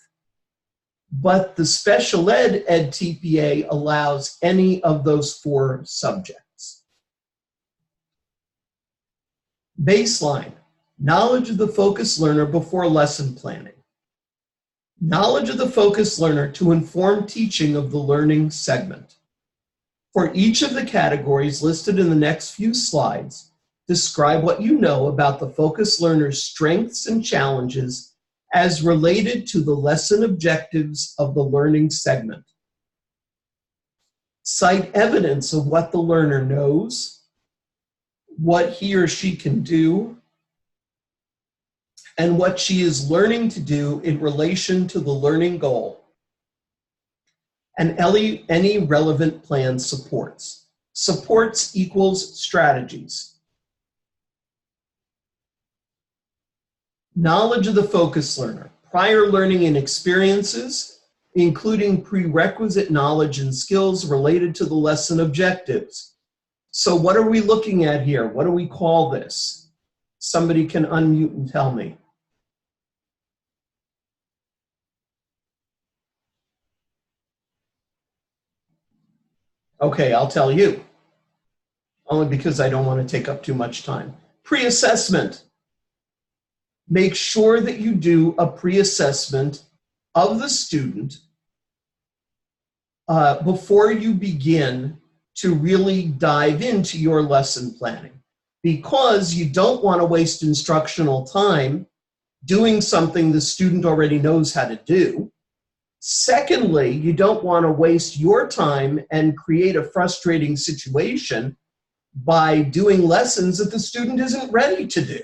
But the special ed TPA allows any of those 4 subjects. Baseline, knowledge of the focused learner before lesson planning. Knowledge of the focused learner to inform teaching of the learning segment. For each of the categories listed in the next few slides, describe what you know about the focused learner's strengths and challenges as related to the lesson objectives of the learning segment. Cite evidence of what the learner knows, what he or she can do, and what she is learning to do in relation to the learning goal, and any relevant plan supports. Supports equals strategies. Knowledge of the focused learner, prior learning and experiences, including prerequisite knowledge and skills related to the lesson objectives. So what are we looking at here? What do we call this? Somebody can unmute and tell me. Okay, I'll tell you, only because I don't want to take up too much time. Pre-assessment. Make sure that you do a pre-assessment of the student before you begin to really dive into your lesson planning, because you don't want to waste instructional time doing something the student already knows how to do. Secondly, you don't want to waste your time and create a frustrating situation by doing lessons that the student isn't ready to do.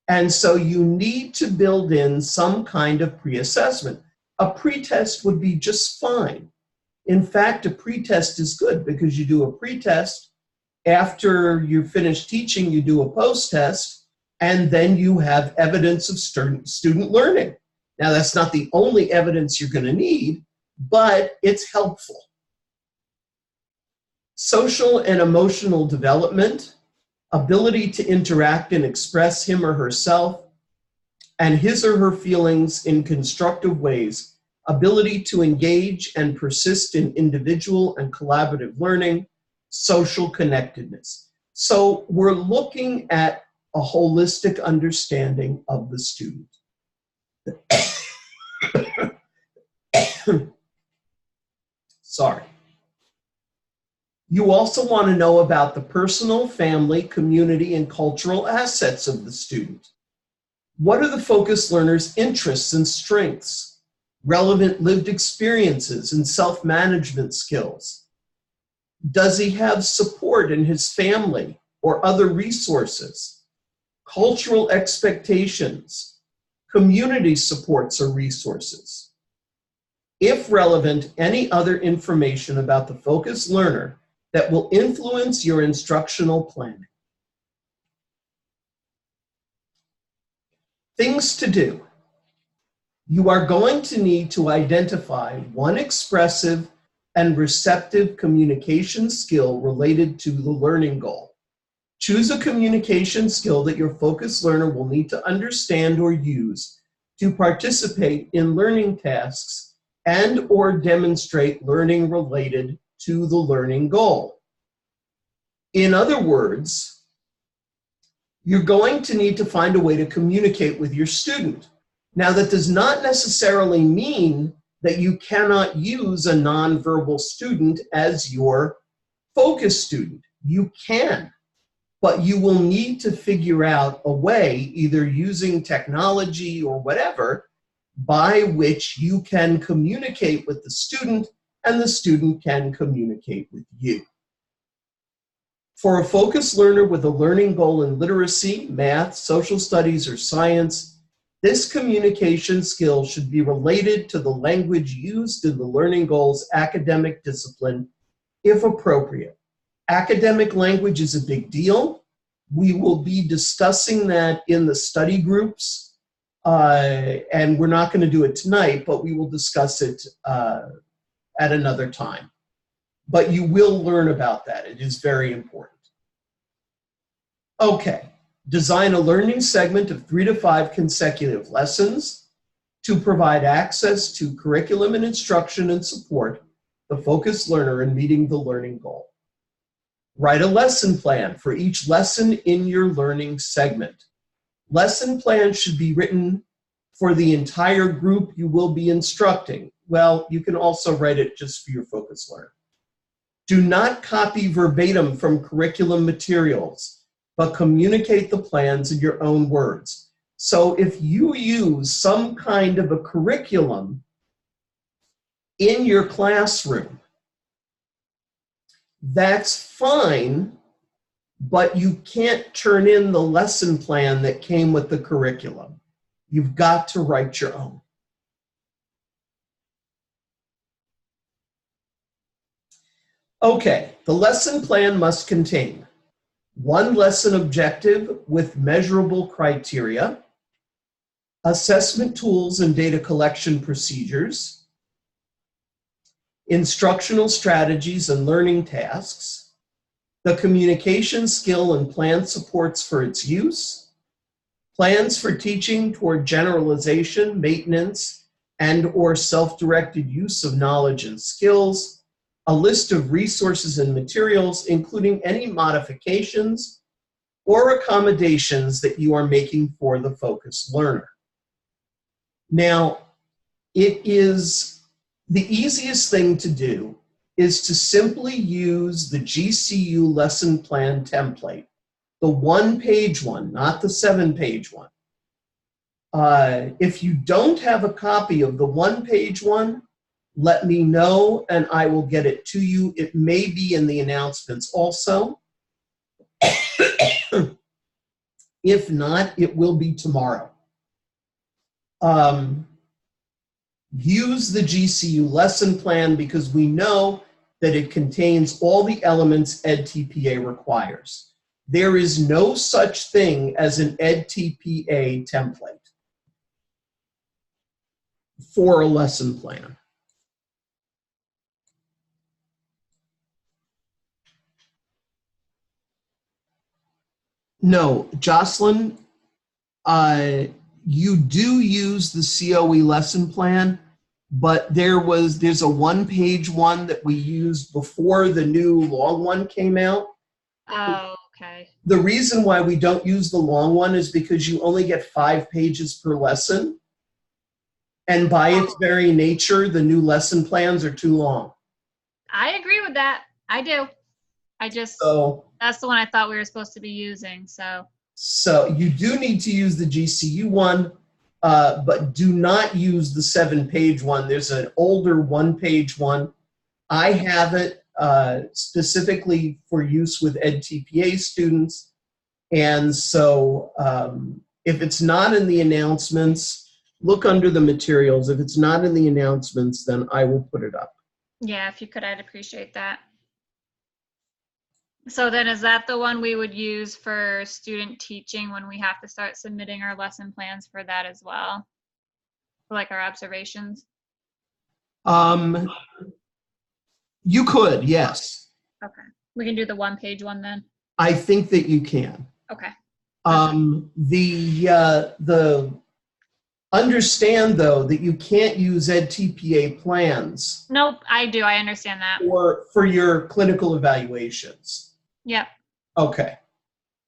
And so you need to build in some kind of pre-assessment. A pretest would be just fine. In fact, a pretest is good because you do a pretest. After you finish teaching, you do a post-test, and then you have evidence of student learning. Now, that's not the only evidence you're going to need, but it's helpful. Social and emotional development, ability to interact and express him or herself and his or her feelings in constructive ways, ability to engage and persist in individual and collaborative learning, social connectedness. So we're looking at a holistic understanding of the student. Sorry. You also want to know about the personal, family, community, and cultural assets of the student. What are the focused learner's interests and strengths, relevant lived experiences, and self-management skills? Does he have support in his family or other resources? Cultural expectations, community supports or resources? If relevant, any other information about the focused learner that will influence your instructional planning. Things to do. You are going to need to identify one expressive and receptive communication skill related to the learning goal. Choose a communication skill that your focused learner will need to understand or use to participate in learning tasks and or demonstrate learning related to the learning goal. In other words, you're going to need to find a way to communicate with your student. Now, that does not necessarily mean that you cannot use a nonverbal student as your focus student. You can, but you will need to figure out a way, either using technology or whatever, by which you can communicate with the student and the student can communicate with you. For a focused learner with a learning goal in literacy, math, social studies, or science, this communication skill should be related to the language used in the learning goal's academic discipline, if appropriate. Academic language is a big deal. We will be discussing that in the study groups, and we're not going to do it tonight, but we will discuss it at another time. But you will learn about that. It is very important. Okay. Design a learning segment of 3 to 5 consecutive lessons to provide access to curriculum and instruction and support the focused learner in meeting the learning goal. Write a lesson plan for each lesson in your learning segment. Lesson plans should be written for the entire group you will be instructing. Well, you can also write it just for your focused learner. Do not copy verbatim from curriculum materials, but communicate the plans in your own words. So if you use some kind of a curriculum in your classroom, that's fine, but you can't turn in the lesson plan that came with the curriculum. You've got to write your own. Okay, the lesson plan must contain one lesson objective with measurable criteria, assessment tools and data collection procedures, instructional strategies and learning tasks, the communication skill and plan supports for its use, plans for teaching toward generalization, maintenance, and/or self-directed use of knowledge and skills, a list of resources and materials, including any modifications or accommodations that you are making for the focused learner. Now, it is the easiest thing to do is to simply use the GCU lesson plan template, the 1-page one, not the 7-page one. If you don't have a copy of the 1-page one, let me know and I will get it to you. It may be in the announcements also. If not, it will be tomorrow. Use the GCU lesson plan because we know that it contains all the elements EdTPA requires. There is no such thing as an EdTPA template for a lesson plan. No, Jocelyn, you do use the COE lesson plan, but there's a 1-page one that we used before the new long one came out. Oh, okay. The reason why we don't use the long one is because you only get 5 pages per lesson. And by its very nature, the new lesson plans are too long. I agree with that. I do. That's the one I thought we were supposed to be using, so. So you do need to use the GCU one, but do not use the 7-page one. There's an older 1-page one. I have it specifically for use with EdTPA students. And so if it's not in the announcements, look under the materials. If it's not in the announcements, then I will put it up. Yeah, if you could, I'd appreciate that. So then is that the one we would use for student teaching when we have to start submitting our lesson plans for that as well? For like our observations? You could, yes. Okay. We can do the 1-page one then? I think that you can. Okay. Understand though that you can't use EdTPA plans. Nope, I do. I understand that. For your clinical evaluations. Yep. Okay.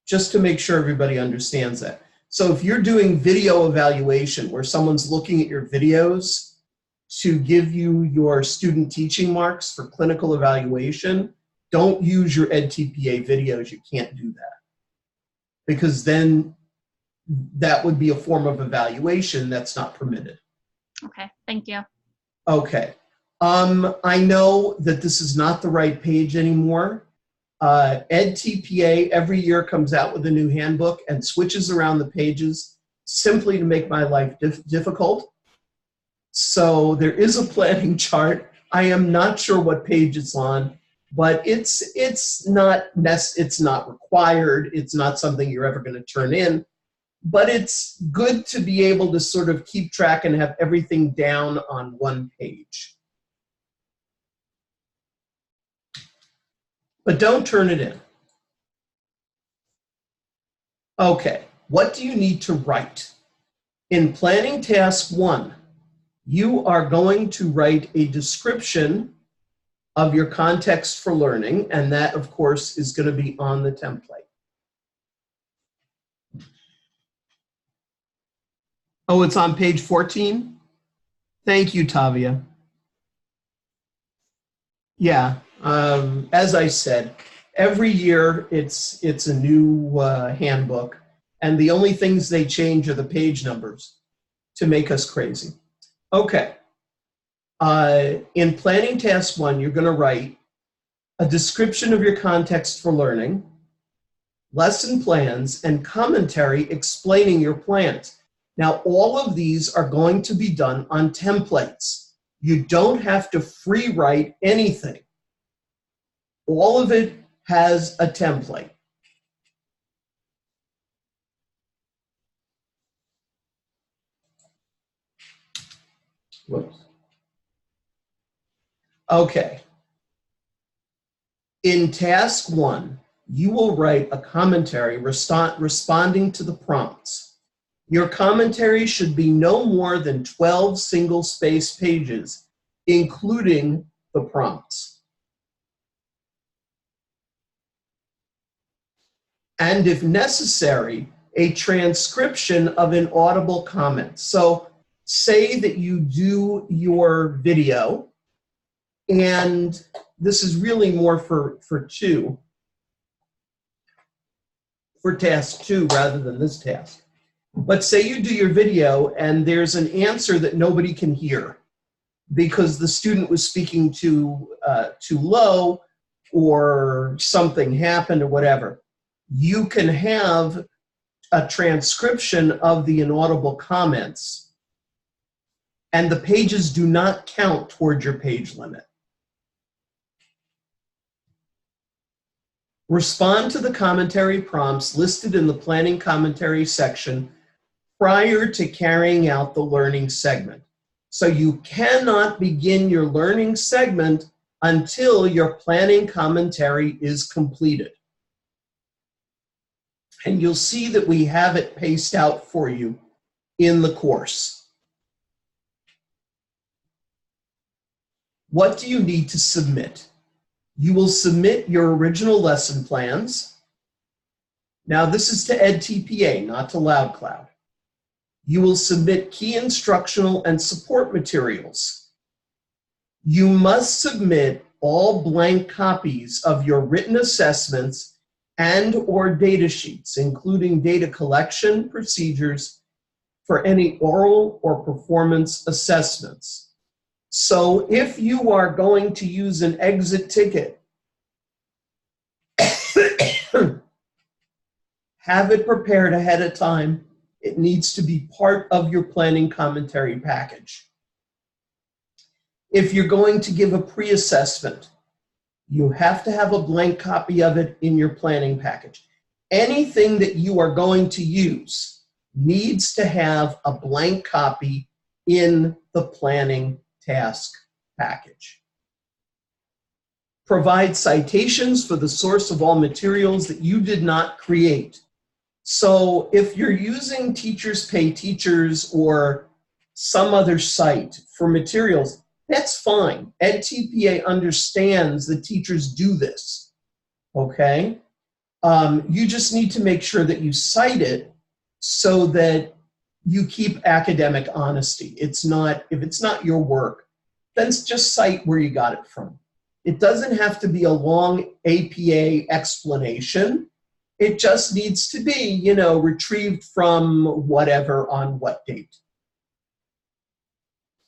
Just to make sure everybody understands that. So if you're doing video evaluation where someone's looking at your videos to give you your student teaching marks for clinical evaluation, don't use your EdTPA videos. You can't do that. Because then that would be a form of evaluation that's not permitted. Okay, thank you. Okay. I know that this is not the right page anymore. EdTPA every year comes out with a new handbook and switches around the pages simply to make my life difficult. So there is a planning chart. I am not sure what page it's on, but it's not required. It's not something you're ever going to turn in. But it's good to be able to sort of keep track and have everything down on one page. But don't turn it in. Okay, what do you need to write? In planning task 1, you are going to write a description of your context for learning, and that, of course, is going to be on the template. Oh, it's on page 14? Thank you, Tavia. Yeah, as I said, every year it's a new handbook, and the only things they change are the page numbers to make us crazy. Okay. In planning task 1, you're going to write a description of your context for learning, lesson plans, and commentary explaining your plans. Now, all of these are going to be done on templates. You don't have to free write anything. All of it has a template. Whoops. Okay. In task 1, you will write a commentary responding to the prompts. Your commentary should be no more than 12 single-space pages, including the prompts. And if necessary, a transcription of an audible comment. So say that you do your video, and this is really more for task 2 rather than this task. But say you do your video and there's an answer that nobody can hear because the student was speaking too low or something happened or whatever. You can have a transcription of the inaudible comments, and the pages do not count toward your page limit. Respond to the commentary prompts listed in the planning commentary section prior to carrying out the learning segment. So you cannot begin your learning segment until your planning commentary is completed. And you'll see that we have it paced out for you in the course. What do you need to submit? You will submit your original lesson plans. Now this is to EdTPA, not to LoudCloud. You will submit key instructional and support materials. You must submit all blank copies of your written assessments and/or data sheets, including data collection procedures for any oral or performance assessments. So if you are going to use an exit ticket, have it prepared ahead of time. It needs to be part of your planning commentary package. If you're going to give a pre-assessment, you have to have a blank copy of it in your planning package. Anything that you are going to use needs to have a blank copy in the planning task package. Provide citations for the source of all materials that you did not create. So if you're using Teachers Pay Teachers or some other site for materials, that's fine. EdTPA understands that teachers do this, okay? You just need to make sure that you cite it so that you keep academic honesty. If it's not your work, then just cite where you got it from. It doesn't have to be a long APA explanation. It just needs to be, retrieved from whatever on what date.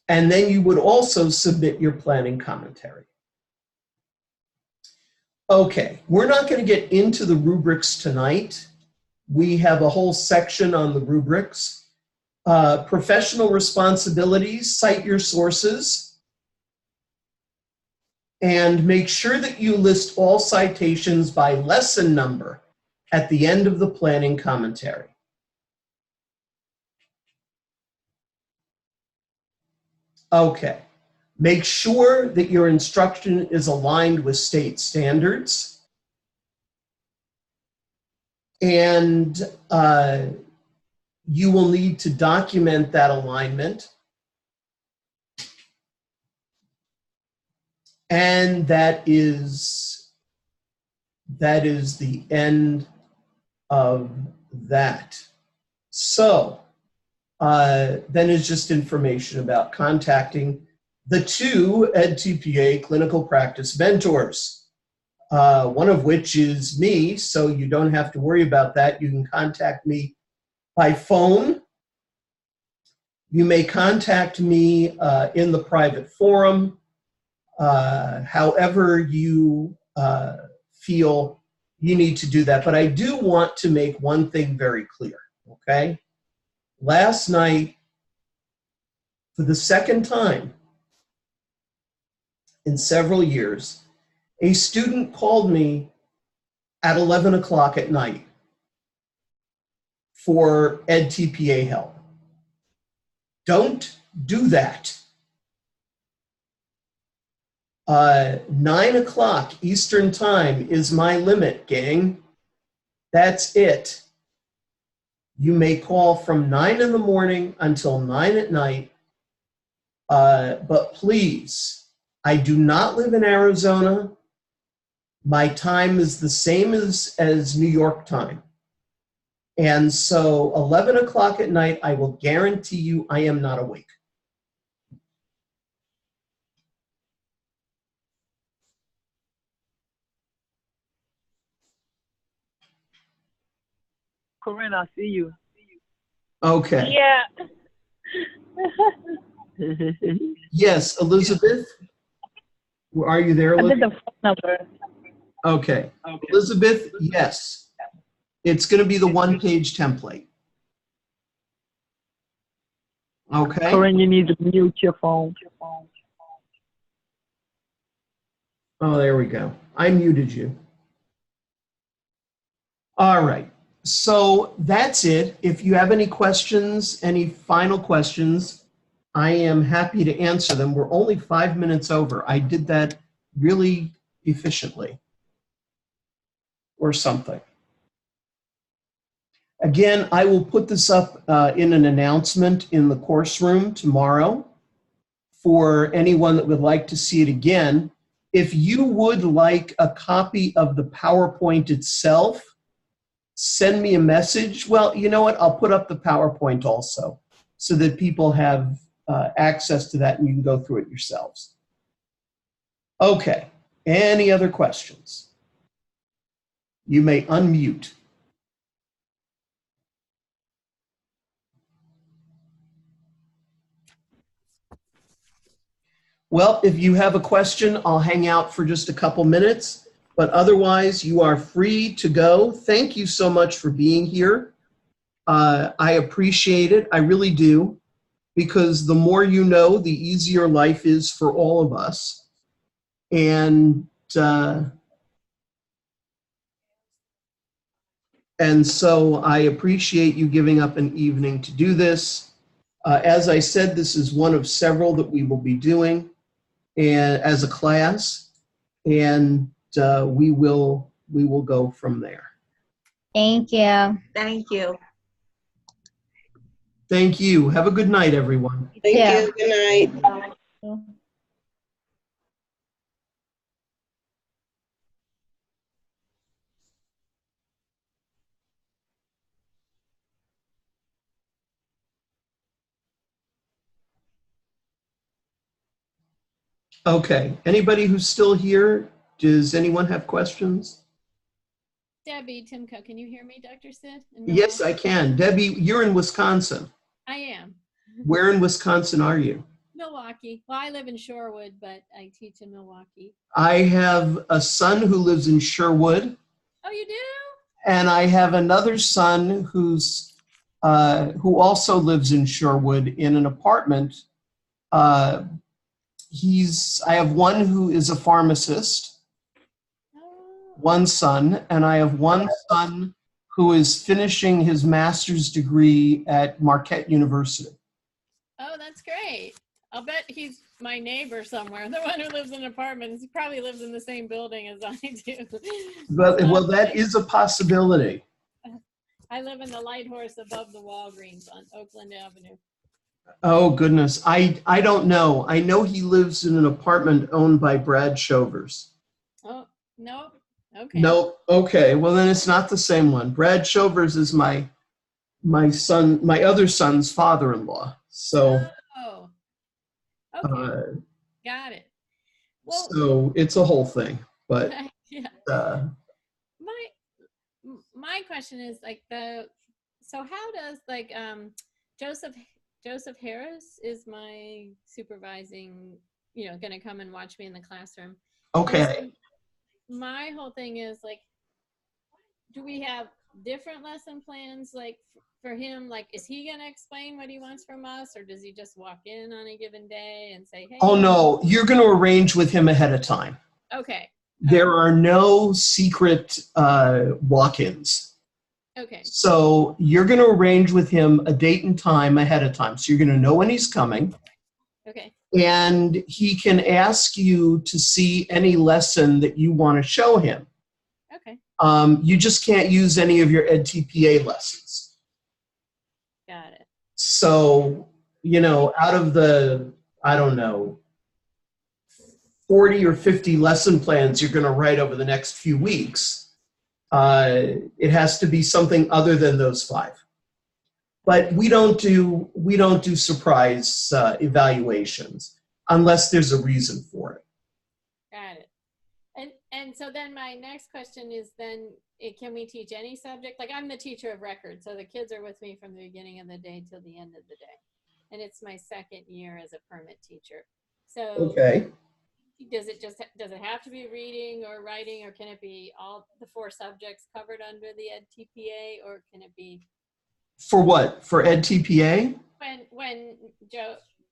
And then you would also submit your planning commentary. Okay, we're not going to get into the rubrics tonight. We have a whole section on the rubrics. Professional responsibilities, cite your sources, and make sure that you list all citations by lesson number at the end of the planning commentary. Okay, make sure that your instruction is aligned with state standards. And you will need to document that alignment. And that is the end of that. So then is just information about contacting the 2 EdTPA clinical practice mentors, one of which is me, so you don't have to worry about that. You can contact me by phone. You may contact me in the private forum, however you feel you need to do that. But I do want to make one thing very clear, okay? Last night, for the second time in several years, a student called me at 11 o'clock at night for EdTPA help. Don't do that. 9 o'clock Eastern time is my limit, gang. That's it. You may call from 9 in the morning until 9 at night. But please, I do not live in Arizona. My time is the same as New York time. And so 11 o'clock at night, I will guarantee you I am not awake. Corinne, I see you. Okay. Yeah. Yes, Elizabeth? Are you there, I did Elizabeth? the phone number. Okay. Elizabeth, yes. It's going to be the one-page template. Okay? Corinne, you need to mute your phone. Oh, there we go. I muted you. All right. So that's it. If you have any questions, any final questions, I am happy to answer them. We're only 5 minutes over. I did that really efficiently or something. Again, I will put this up in an announcement in the course room tomorrow for anyone that would like to see it again. If you would like a copy of the PowerPoint itself, send me a message. Well, you know what? I'll put up the PowerPoint also so that people have access to that and you can go through it yourselves. Okay. Any other questions? You may unmute. Well, if you have a question, I'll hang out for just a couple minutes, but otherwise you are free to go. Thank you so much for being here. I appreciate it. I really do, because the more you know, the easier life is for all of us. And so I appreciate you giving up an evening to do this. As I said, this is one of several that we will be doing as a class, and we will go from there. Thank you. Thank you. Thank you. Have a good night, everyone. Thank Yeah. you. Good night. Okay. Anybody who's still here, does anyone have questions? Debbie Timko, can you hear me, Dr. Sid? Yes, I can. Debbie, you're in Wisconsin. I am. Where in Wisconsin are you? Milwaukee. Well, I live in Shorewood, but I teach in Milwaukee. I have a son who lives in Sherwood, Oh, you do? and I have another son who also lives in Sherwood in an apartment. I have one who is a pharmacist, one son, and I have one son who is finishing his master's degree at Marquette University. Oh, that's great. I'll bet he's my neighbor somewhere. The one who lives in apartments. He probably lives in the same building as I do. But, well, that is a possibility. I live in the Light Horse above the Walgreens on Oakland Avenue. Oh, goodness. I don't know. I know he lives in an apartment owned by Brad Shovers. Oh, no. Okay. No. Okay. Well, then it's not the same one. Brad Shovers is my other son's father-in-law. So, Oh, okay. Got it. Well, so it's a whole thing, but, yeah. My question is like so how does like Joseph Harris is my supervising, going to come and watch me in the classroom. okay. So my whole thing is like, do we have different lesson plans like for him? Like, is he going to explain what he wants from us, or does he just walk in on a given day and say, hey? Oh, no, you're going to arrange with him ahead of time. Okay. There are no secret walk-ins. Okay. So you're going to arrange with him a date and time ahead of time. So you're going to know when he's coming. Okay. And he can ask you to see any lesson that you want to show him. Okay. You just can't use any of your EdTPA lessons. Got it. So, out of the, I don't know, 40 or 50 lesson plans you're going to write over the next few weeks, it has to be something other than those 5. But we don't do surprise evaluations unless there's a reason for it. Got it. And so then my next question is then, can we teach any subject? Like, I'm the teacher of record, so the kids are with me from the beginning of the day till the end of the day. And it's my 2nd year as a permit teacher. So Okay. does it have to be reading or writing, or can it be all the 4 subjects covered under the EdTPA, or can it be? For what? For EdTPA? When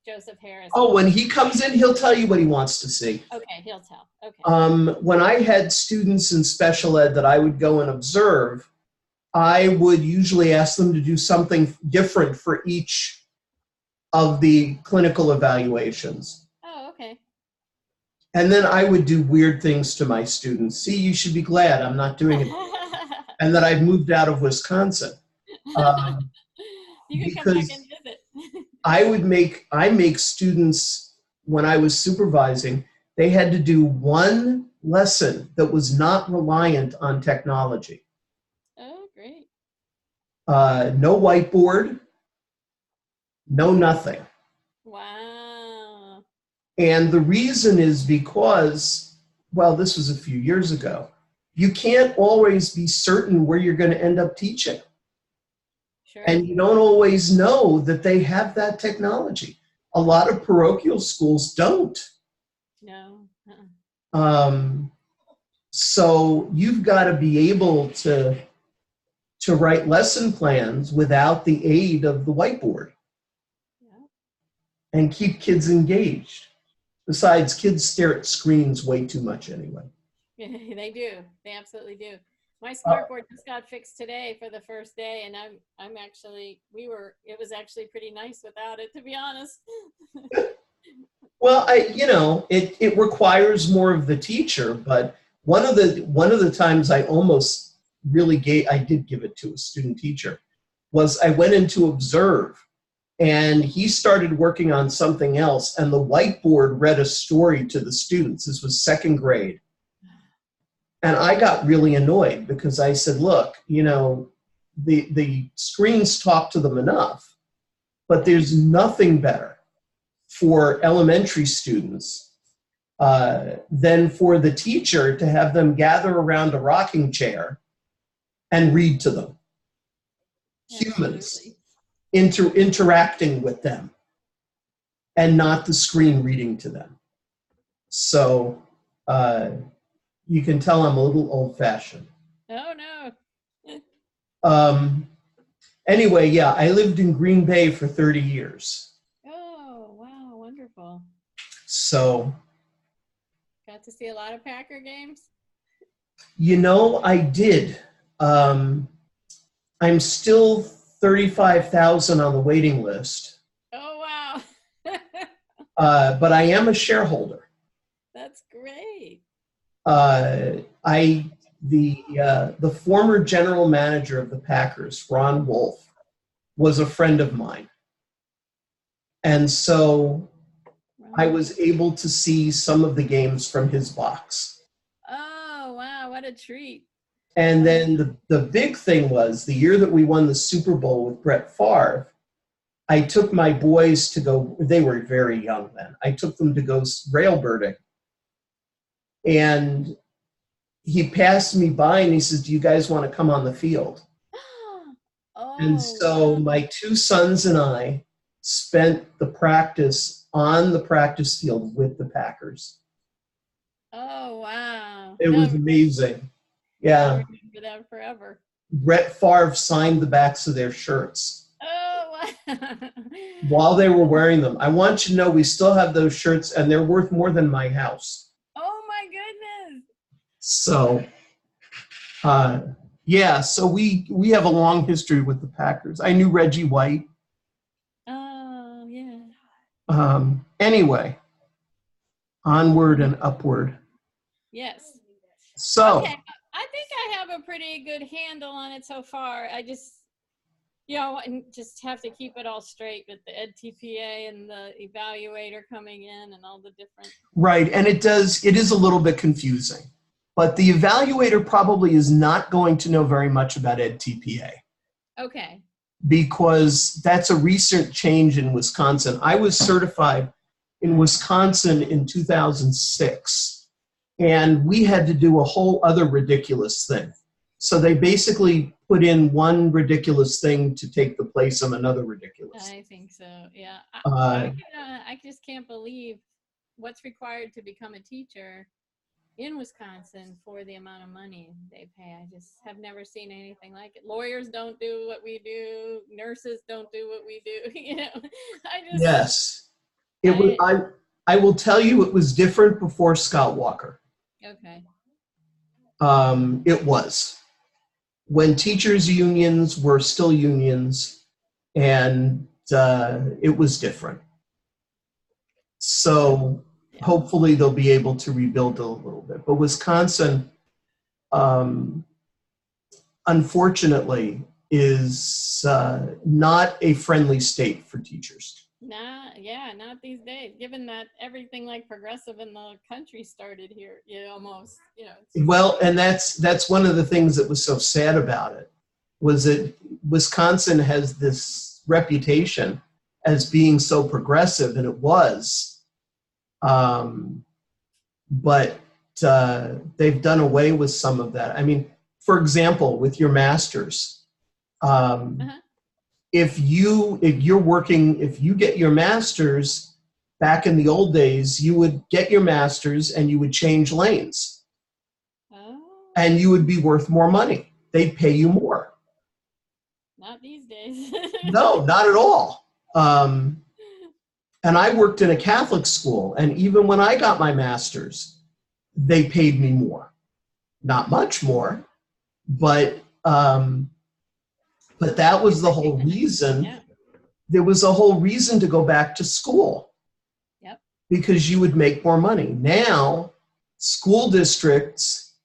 Joseph Harris. Oh, when he comes in, he'll tell you what he wants to see. Okay, he'll tell. Okay. When I had students in special ed that I would go and observe, I would usually ask them to do something different for each of the clinical evaluations. Oh, okay. And then I would do weird things to my students. See, you should be glad I'm not doing it. And that I've moved out of Wisconsin. You can come back and visit. I make students, when I was supervising, they had to do one lesson that was not reliant on technology. Oh, great. No whiteboard, no nothing. Wow. And the reason is because, well, this was a few years ago, you can't always be certain where you're going to end up teaching. Sure. And you don't always know that they have that technology. A lot of parochial schools don't. No. So you've got to be able to write lesson plans without the aid of the whiteboard. Yeah. And keep kids engaged. Besides, kids stare at screens way too much anyway. Yeah, they do. They absolutely do. My smartboard just got fixed today for the first day, and it was actually pretty nice without it, to be honest. Well, it requires more of the teacher, but one of the times I almost I did give it to a student teacher, was I went in to observe, and he started working on something else, and the whiteboard read a story to the students. This was 2nd grade. And I got really annoyed because I said, look, the screens talk to them enough, but there's nothing better for elementary students than for the teacher to have them gather around a rocking chair and read to them. Humans interacting with them and not the screen reading to them. So you can tell I'm a little old-fashioned. Oh, no. Anyway, yeah, I lived in Green Bay for 30 years. Oh, wow, wonderful. So. Got to see a lot of Packer games? I did. I'm still 35,000 on the waiting list. Oh, wow. But I am a shareholder. That's great. the former general manager of the Packers, Ron Wolf, was a friend of mine. And so I was able to see some of the games from his box. Oh, wow, what a treat. And then the big thing was the year that we won the Super Bowl with Brett Favre, I took my boys to go, they were very young then. I took them to go railbirding. And he passed me by and he says, "Do you guys want to come on the field?" And so my two sons and I spent the practice on the practice field with the Packers. Oh, wow. It was amazing. Yeah. I remember that forever. Brett Favre signed the backs of their shirts Oh, wow. while they were wearing them. I want you to know we still have those shirts and they're worth more than my house. Oh, my goodness. So, yeah, so we have a long history with the Packers. I knew Reggie White. Oh, yeah. Anyway, onward and upward. Yes. So, okay. I think I have a pretty good handle on it so far. I just, and just have to keep it all straight with the EdTPA and the evaluator coming in and all the different. right, and it is a little bit confusing. But the evaluator probably is not going to know very much about EdTPA. Okay. Because that's a recent change in Wisconsin. I was certified in Wisconsin in 2006, and we had to do a whole other ridiculous thing. So they basically put in one ridiculous thing to take the place of another ridiculous. I think so, yeah. I just can't believe what's required to become a teacher in Wisconsin for the amount of money they pay. I just have never seen anything like it. Lawyers don't do what we do. Nurses don't do what we do. Yes. I will tell you it was different before Scott Walker. Okay. It was. When teachers' unions were still unions, and it was different. So hopefully they'll be able to rebuild a little bit. But Wisconsin, unfortunately, is not a friendly state for teachers. Not these days, given that everything like progressive in the country started here, almost. Well, and that's one of the things that was so sad about it, was that Wisconsin has this reputation as being so progressive, and it was. But they've done away with some of that. I mean, for example, with your master's, if you get your master's, back in the old days, you would get your master's and you would change lanes. Oh. And you would be worth more money. They'd pay you more. Not these days. No, not at all. And I worked in a Catholic school, and even when I got my master's, they paid me more. Not much more, but that was the whole reason. Yeah. There was a whole reason to go back to school. Yep. Because you would make more money. Now, school districts,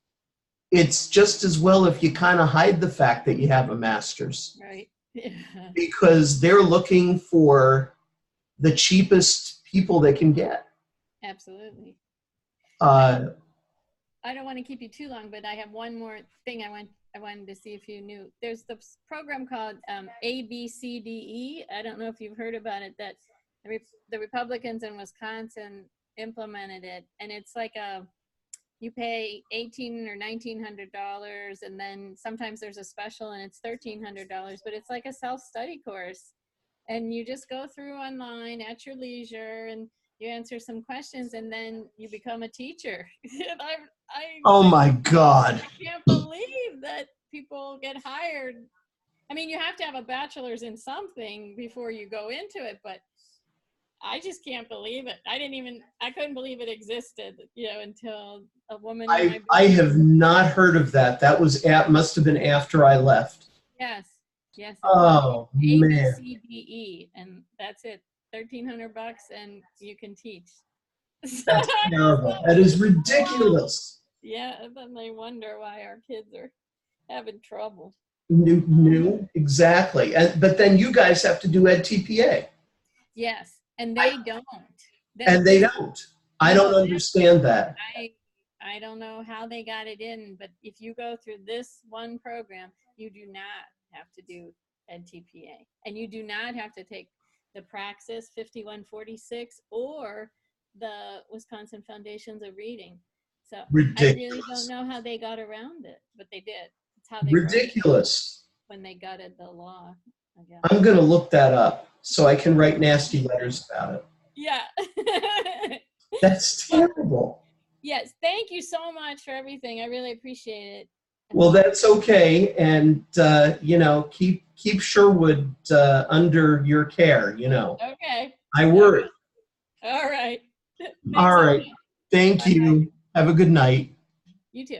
it's just as well if you kind of hide the fact that you have a master's. Right. Yeah. Because they're looking for the cheapest people they can get. Absolutely. I don't want to keep you too long, but I have one more thing I wanted to see if you knew. There's this program called ABCDE. I don't know if you've heard about it, that the Republicans in Wisconsin implemented it. And it's like you pay $1,800 or $1,900, and then sometimes there's a special and it's $1,300, but it's like a self-study course. And you just go through online at your leisure, and you answer some questions, and then you become a teacher. Oh my God. I can't believe that people get hired. I mean, you have to have a bachelor's in something before you go into it, but I just can't believe it. I couldn't believe it existed, until a woman. I have not heard of that. That must have been after I left. Yes. Yes. Oh, man. ABCDE, and that's it. $1,300 and you can teach. That's terrible. That is ridiculous. Yeah, and then they wonder why our kids are having trouble. New, exactly. But then you guys have to do EdTPA. Yes, and they don't. And they don't. I don't understand that. I don't know how they got it in, but if you go through this one program, you do not have to do EdTPA, and you do not have to take the Praxis 5146 or the Wisconsin Foundations of Reading. So I really don't know how they got around it, but they did. It's how they Ridiculous. when they gutted the law, I guess. I'm going to look that up so I can write nasty letters about it. Yeah. That's terrible. Yes, thank you so much for everything. I really appreciate it. Well, that's okay. And, you know, keep Sherwood under your care, you know. Okay. I worry. All right. All right. Thank you. Have a good night. You too.